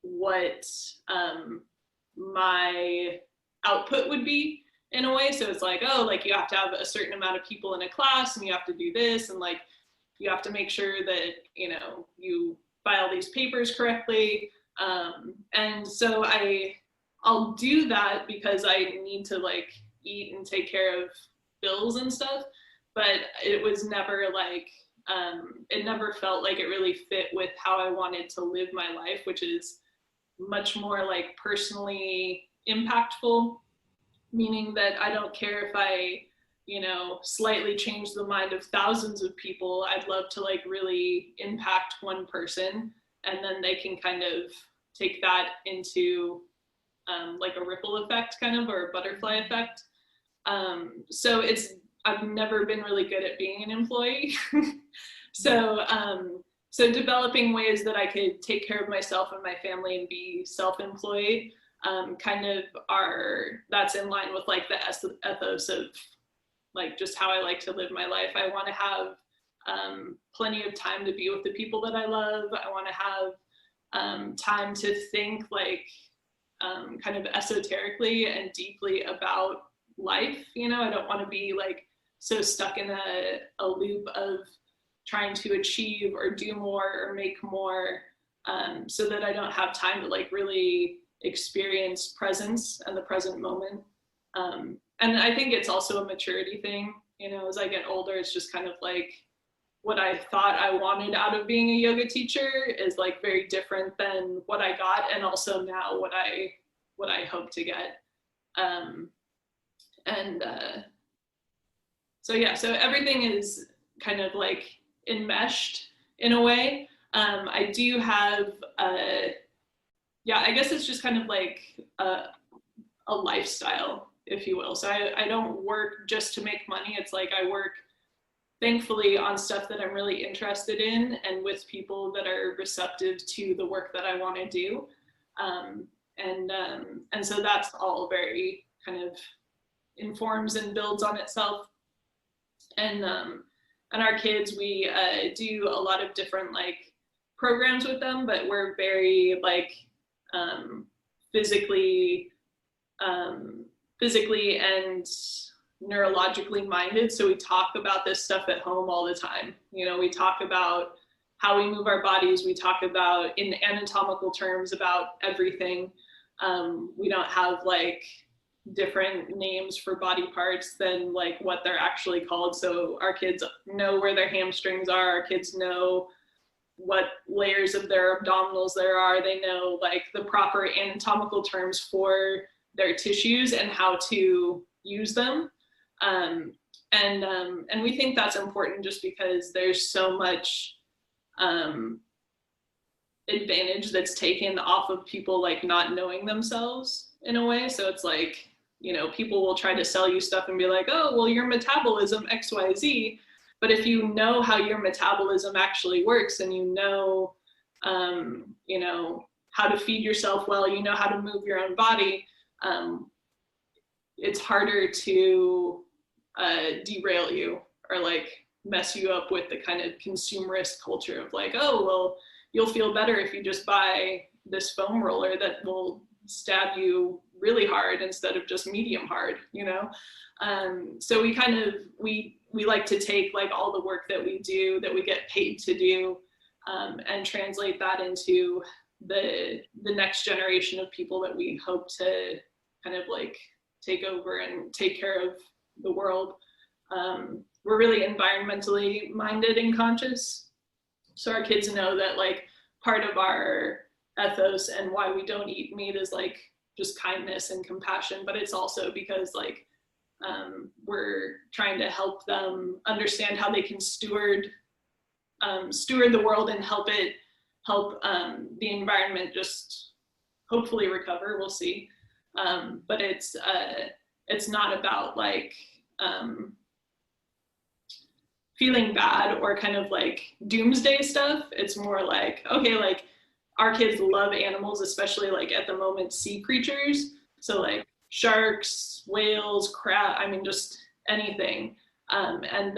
what my output would be in a way. So it's like, oh, like you have to have a certain amount of people in a class and you have to do this, and like you have to make sure that, you know, you file these papers correctly. And so I'll do that because I need to like eat and take care of bills and stuff, but it was never like, it never felt like it really fit with how I wanted to live my life, which is much more like personally impactful, meaning that I don't care if I, you know, slightly change the mind of thousands of people. I'd love to like really impact one person, and then they can kind of take that into like a ripple effect kind of, or a butterfly effect. So I've never been really good at being an employee. So developing ways that I could take care of myself and my family and be self-employed kind of that's in line with like the ethos of like just how I like to live my life. I want to have plenty of time to be with the people that I love. I want to have time to think like kind of esoterically and deeply about life. You know, I don't want to be like so stuck in a loop of trying to achieve or do more or make more, so that I don't have time to like really experience presence and the present moment. And I think it's also a maturity thing, you know, as I get older, it's just kind of like what I thought I wanted out of being a yoga teacher is like very different than what I got, and also now what I hope to get. So yeah, so everything is kind of like enmeshed in a way. I do have, yeah, I guess it's just kind of like a lifestyle, if you will. So I don't work just to make money. It's like I work, thankfully, on stuff that I'm really interested in and with people that are receptive to the work that I want to do. And so that's all very kind of informs and builds on itself. And our kids, we do a lot of different like programs with them, but we're very like physically and neurologically minded. So we talk about this stuff at home all the time. You know, we talk about how we move our bodies. We talk about in anatomical terms about everything. We don't have like different names for body parts than like what they're actually called. So our kids know where their hamstrings are. Our kids know what layers of their abdominals there are. They know like the proper anatomical terms for their tissues and how to use them. And we think that's important just because there's so much advantage that's taken off of people like not knowing themselves in a way. So it's like, you know, people will try to sell you stuff and be like, oh, well, your metabolism XYZ. But if you know how your metabolism actually works and you know, how to feed yourself well, you know how to move your own body, it's harder to derail you or like mess you up with the kind of consumerist culture of like, oh, well, you'll feel better if you just buy this foam roller that will stab you really hard instead of just medium hard, you know? So we kind of, we like to take like all the work that we do, that we get paid to do, and translate that into the next generation of people that we hope to kind of like take over and take care of the world. We're really environmentally minded and conscious. So our kids know that like part of our ethos and why we don't eat meat is like just kindness and compassion, but it's also because like we're trying to help them understand how they can steward the world and help the environment just hopefully recover. We'll see. But it's not about like feeling bad or kind of like doomsday stuff. It's more like, okay, like our kids love animals, especially like at the moment sea creatures. So like sharks, whales, crab, I mean just anything. And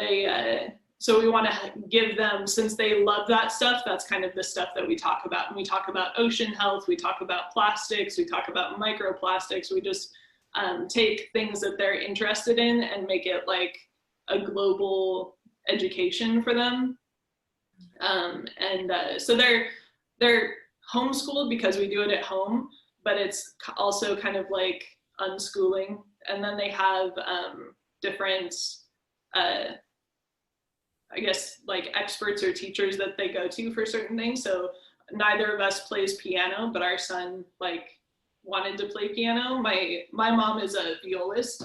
So we want to give them, since they love that stuff, that's kind of the stuff that we talk about. And we talk about ocean health, we talk about plastics, we talk about microplastics. We just take things that they're interested in and make it like a global education for them. So they're homeschooled because we do it at home, but it's also kind of like unschooling. And then they have different, I guess, like experts or teachers that they go to for certain things. So neither of us plays piano, but our son like wanted to play piano. My mom is a violist,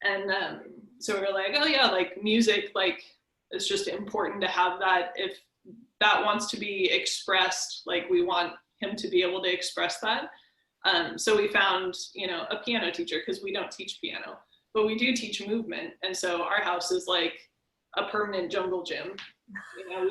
and so we were like, oh yeah, like music, like it's just important to have that. If that wants to be expressed, like we want him to be able to express that. So we found, you know, a piano teacher, because we don't teach piano, but we do teach movement. And so our house is like a permanent jungle gym. You know,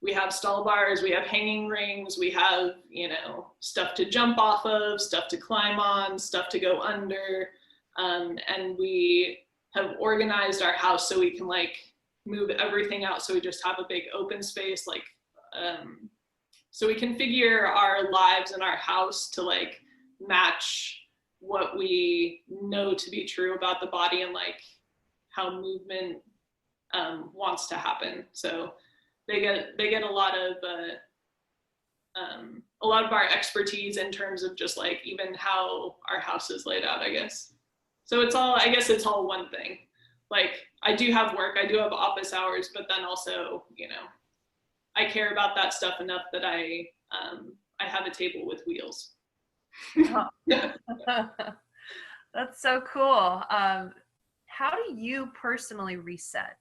we have stall bars, we have hanging rings, we have, you know, stuff to jump off of, stuff to climb on, stuff to go under. And we have organized our house so we can like move everything out. So we just have a big open space, like, so we configure our lives and our house to like match what we know to be true about the body and like how movement wants to happen. So they get a lot of our expertise in terms of just like even how our house is laid out, I guess. So it's all one thing. Like I do have work, I do have office hours, but then also, you know, I care about that stuff enough that I have a table with wheels. Oh. That's so cool. How do you personally reset?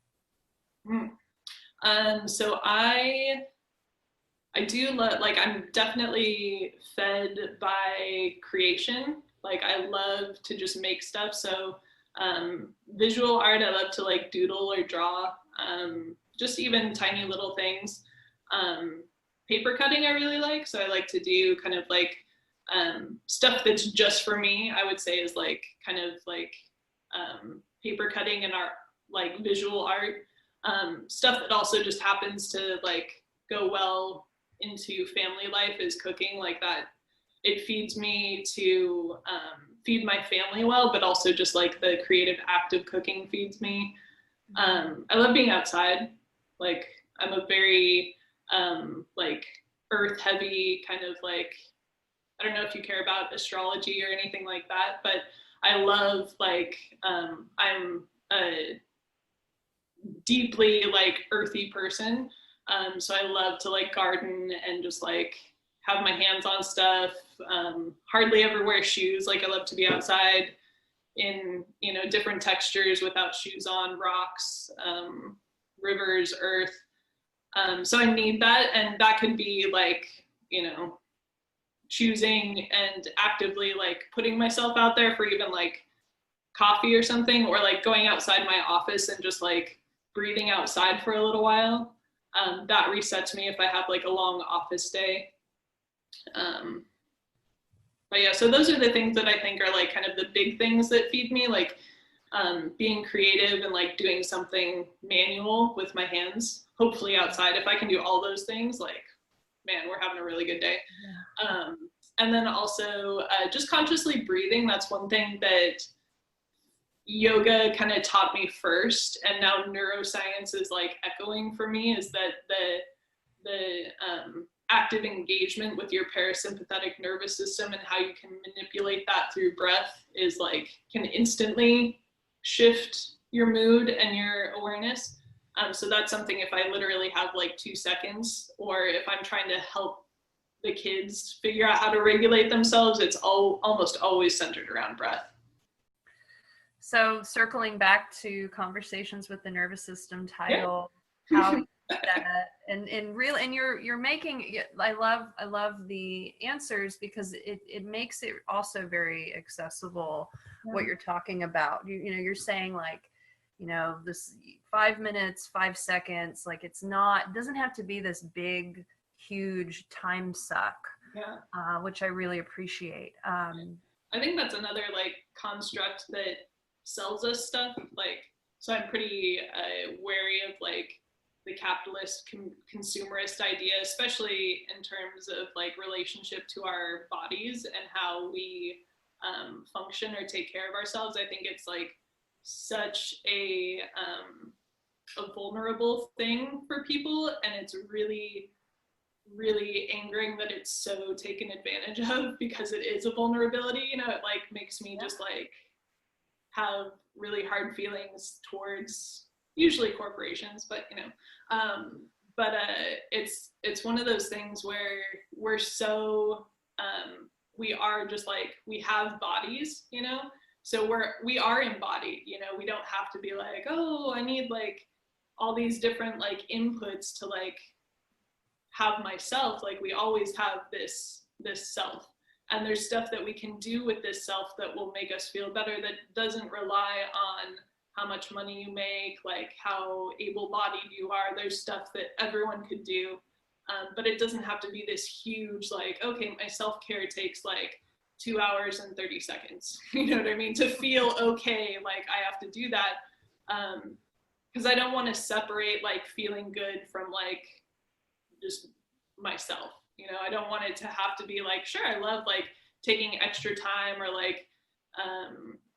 So I do like, I'm definitely fed by creation. Like I love to just make stuff. So visual art, I love to like doodle or draw, just even tiny little things. Paper cutting I really like. So I like to do kind of like stuff that's just for me, I would say, is like kind of like paper cutting and art, like visual art. Stuff that also just happens to like go well into family life is cooking. Like that, it feeds me to feed my family well, but also just like the creative act of cooking feeds me. I love being outside. Like I'm a very like earth heavy kind of like, I don't know if you care about astrology or anything like that, but I love like, I'm a deeply like earthy person. So I love to like garden and just like have my hands on stuff. Hardly ever wear shoes. Like I love to be outside in, you know, different textures without shoes on, rocks, rivers, earth. So I need that. And that could be like, you know, choosing and actively like putting myself out there for even like coffee or something, or like going outside my office and just like breathing outside for a little while. That resets me if I have like a long office day. But yeah, so those are the things that I think are like kind of the big things that feed me, like being creative and like doing something manual with my hands, hopefully outside. If I can do all those things, like, man, we're having a really good day. Yeah. And then also just consciously breathing. That's one thing that yoga kind of taught me first, and now neuroscience is like echoing for me, is that the active engagement with your parasympathetic nervous system and how you can manipulate that through breath is like, can instantly shift your mood and your awareness. So that's something, if I literally have like 2 seconds, or if I'm trying to help the kids figure out how to regulate themselves, it's almost always centered around breath. So circling back to conversations with the nervous system title, yeah. How that and you're making, I love the answers, because it makes it also very accessible. Yeah. What you're talking about, you know, you're saying like, you know, this 5 minutes, 5 seconds, like it doesn't have to be this big, huge time suck. Yeah. Which I really appreciate. I think that's another like construct that sells us stuff. Like, So I'm pretty wary of like the capitalist consumerist idea, especially in terms of like relationship to our bodies and how we function or take care of ourselves. I think it's like such a vulnerable thing for people, and it's really angering that it's so taken advantage of because it is a vulnerability. You know, it like makes me just like have really hard feelings towards usually corporations, but you know, it's one of those things where we're so we are just like, we have bodies, you know, so we are embodied, you know, we don't have to be like, oh, I need like all these different like inputs to like have myself. Like we always have this self, and there's stuff that we can do with this self that will make us feel better, that doesn't rely on how much money you make, like how able-bodied you are. There's stuff that everyone could do, but it doesn't have to be this huge like, okay, my self-care takes like 2 hours and 30 seconds. You know what I mean? To feel okay, like I have to do that, because I don't want to separate like feeling good from like just myself. You know, I don't want it to have to be like, sure, I love like taking extra time, or like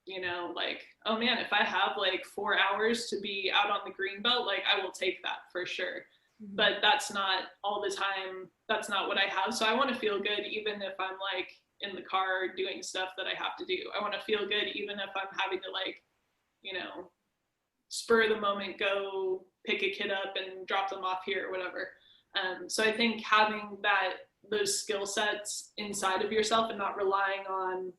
you know, like, oh man, if I have like 4 hours to be out on the green belt, like I will take that for sure. Mm-hmm. But that's not all the time. That's not what I have. So I want to feel good even if I'm like in the car doing stuff that I have to do. I want to feel good even if I'm having to like, you know, spur of the moment, go pick a kid up and drop them off here or whatever. So I think having those skill sets inside of yourself and not relying on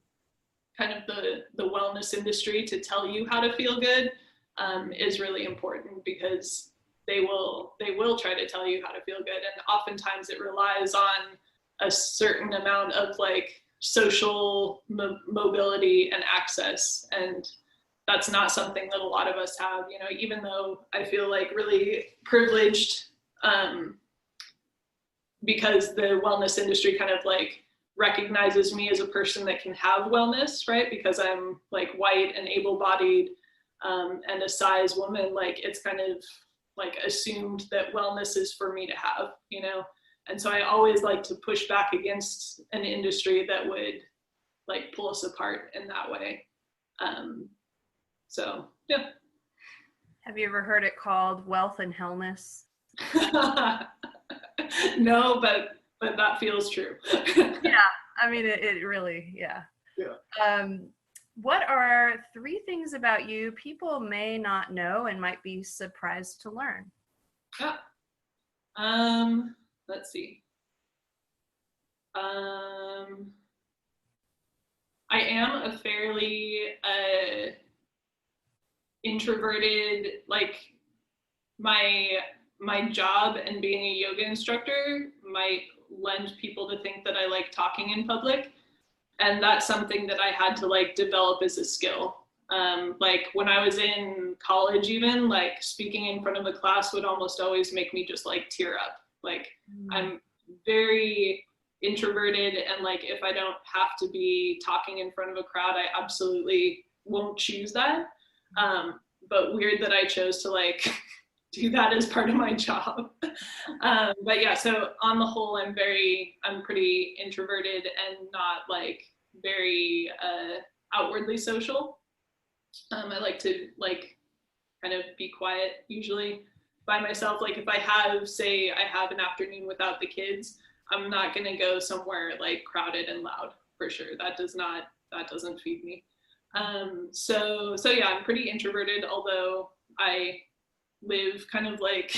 kind of the wellness industry to tell you how to feel good is really important, because they will try to tell you how to feel good, and oftentimes it relies on a certain amount of like social mobility and access, and that's not something that a lot of us have. You know, even though I feel like really privileged because the wellness industry kind of like recognizes me as a person that can have wellness, right? Because I'm like white and able-bodied and a size woman, like it's kind of like assumed that wellness is for me to have, you know? And so I always like to push back against an industry that would like pull us apart in that way. So, yeah. Have you ever heard it called wealth and hellness? No, but that feels true. Yeah, I mean, it really, yeah. Yeah. What are 3 things about you people may not know and might be surprised to learn? Let's see. I am a fairly introverted, like my job and being a yoga instructor might lend people to think that I like talking in public. And that's something that I had to like develop as a skill. Like when I was in college, even like speaking in front of a class would almost always make me just like tear up. Like I'm very introverted, and like if I don't have to be talking in front of a crowd, I absolutely won't choose that. But weird that I chose to like do that as part of my job. But yeah, so on the whole, I'm pretty introverted and not like very outwardly social. I like to like kind of be quiet usually by myself. Like if I have an afternoon without the kids, I'm not gonna go somewhere like crowded and loud for sure. That doesn't feed me. So yeah, I'm pretty introverted, although I live kind of like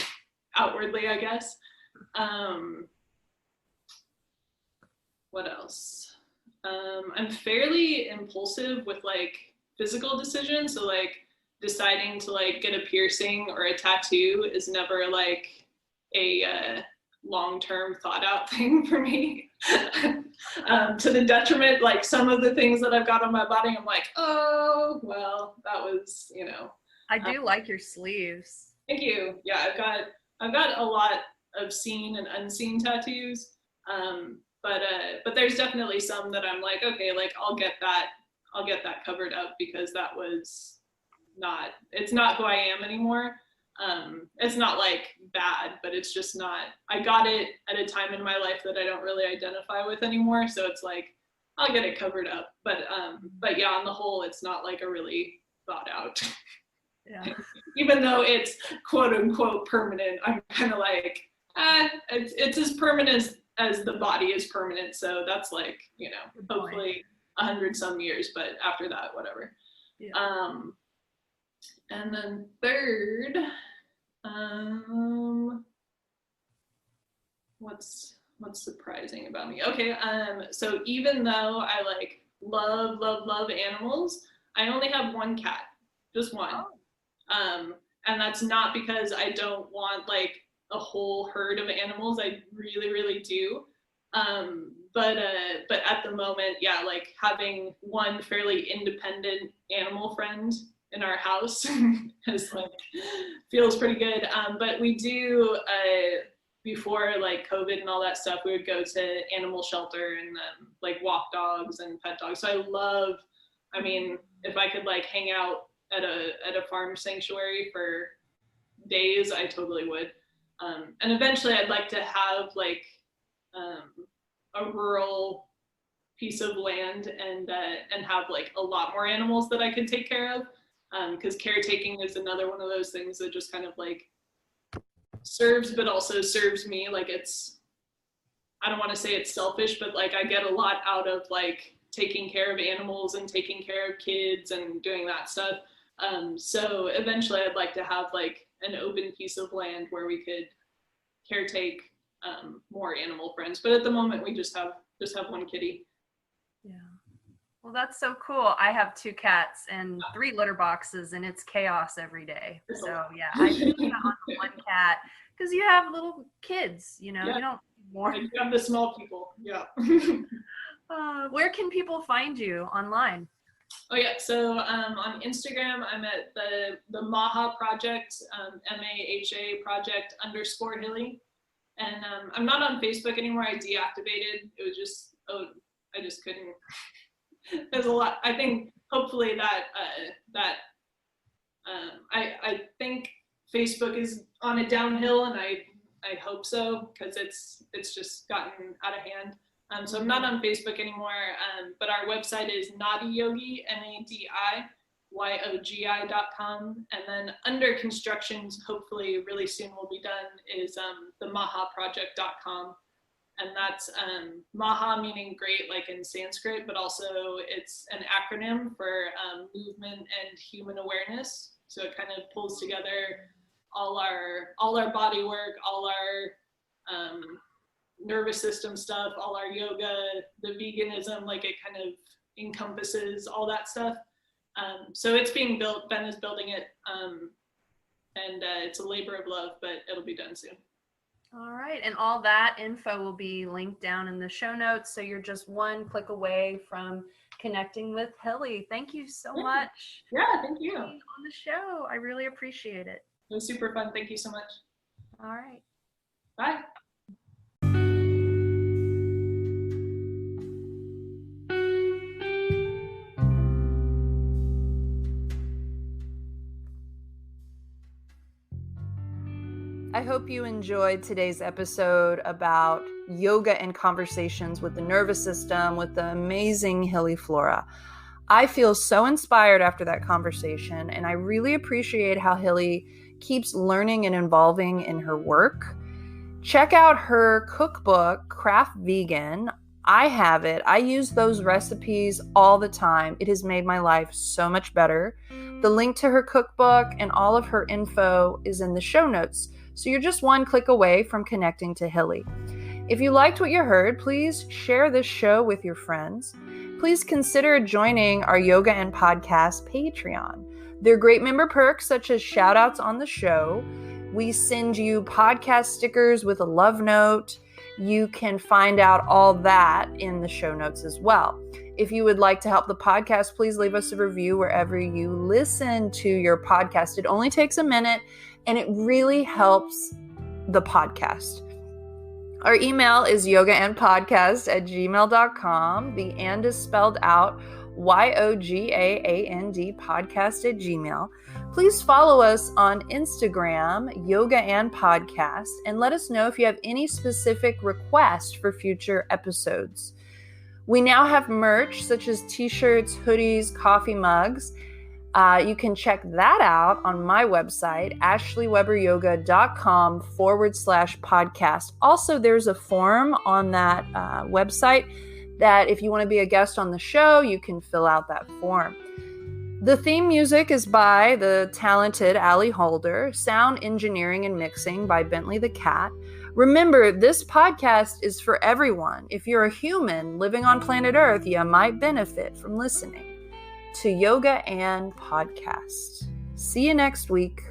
outwardly, I guess. What else? I'm fairly impulsive with like physical decisions. So like deciding to like get a piercing or a tattoo is never like a long-term thought out thing for me. To the detriment, like some of the things that I've got on my body, I'm like, oh, well, that was, you know. I do like your sleeves. Thank you. Yeah, I've got a lot of seen and unseen tattoos. But there's definitely some that I'm like, okay, like I'll get that covered up because that was it's not who I am anymore. It's not like bad, but it's just not, I got it at a time in my life that I don't really identify with anymore. So it's like, I'll get it covered up. But yeah, on the whole, it's not like a really thought out. Yeah. Even though it's quote unquote permanent, I'm kind of like, it's as permanent as the body is permanent. So that's like, you know, hopefully 100 some years, but after that, whatever. Yeah. And then third, what's surprising about me? Okay, so even though I like love animals, I only have one cat, just one. Oh. And that's not because I don't want like a whole herd of animals. I really do. But at the moment, yeah, like having one fairly independent animal friend in our house is like, feels pretty good. But we do, before like COVID and all that stuff, we would go to animal shelter and like walk dogs and pet dogs. So I mean, if I could like hang out at a farm sanctuary for days, I totally would. And eventually I'd like to have like a rural piece of land and have like a lot more animals that I could take care of. Because caretaking is another one of those things that just kind of like serves, but also serves me. Like I don't want to say it's selfish, but like I get a lot out of like taking care of animals and taking care of kids and doing that stuff. So eventually I'd like to have like an open piece of land where we could caretake more animal friends. But at the moment we just have one kitty. Yeah. Well, that's so cool. I have 2 cats and 3 litter boxes, and it's chaos every day. So yeah, I feel you on the one cat because you have little kids, you know, you don't more. You have the small people. Yeah. Where can people find you online? Oh yeah, so on Instagram, I'm at the Maha Project, MAHA Project _Hilly. And I'm not on Facebook anymore. I deactivated. It was just, I just couldn't. There's a lot. I think hopefully I think Facebook is on a downhill, and I hope so, because it's just gotten out of hand. So I'm not on Facebook anymore, but our website is nadiyogi, NADIYOGI.com. And then under constructions, hopefully really soon will be done, is the mahaproject.com. And that's Maha meaning great, like in Sanskrit, but also it's an acronym for movement and human awareness. So it kind of pulls together all our body work, all our nervous system stuff, all our yoga, the veganism, like it kind of encompasses all that stuff. So it's being built, Ben is building it, and it's a labor of love, but it'll be done soon. All right. And all that info will be linked down in the show notes. So you're just one click away from connecting with Hilly. Thank you so much. Yeah, thank you. On the show. I really appreciate it. It was super fun. Thank you so much. All right. Bye. I hope you enjoyed today's episode about yoga and conversations with the nervous system with the amazing Hilly Flora. I feel so inspired after that conversation, and I really appreciate how Hilly keeps learning and evolving in her work. Check out her cookbook, Craft Vegan. I have it. I use those recipes all the time. It has made my life so much better. The link to her cookbook and all of her info is in the show notes. So you're just one click away from connecting to Hilly. If you liked what you heard, please share this show with your friends. Please consider joining our Yoga and Podcast Patreon. There are great member perks such as shout outs on the show. We send you podcast stickers with a love note. You can find out all that in the show notes as well. If you would like to help the podcast, please leave us a review wherever you listen to your podcast. It only takes a minute, and it really helps the podcast. Our email is yogaandpodcast@gmail.com. The and is spelled out yogaandpodcast@gmail. Please follow us on Instagram, Yoga and Podcast, and let us know if you have any specific requests for future episodes. We now have merch such as t-shirts, hoodies, coffee mugs. You can check that out on my website, ashleyweberyoga.com/podcast. Also, there's a form on that website that if you want to be a guest on the show, you can fill out that form. The theme music is by the talented Allie Holder, sound engineering and mixing by Bentley the Cat. Remember, this podcast is for everyone. If you're a human living on planet Earth, you might benefit from listening to Yoga and Podcast. See you next week.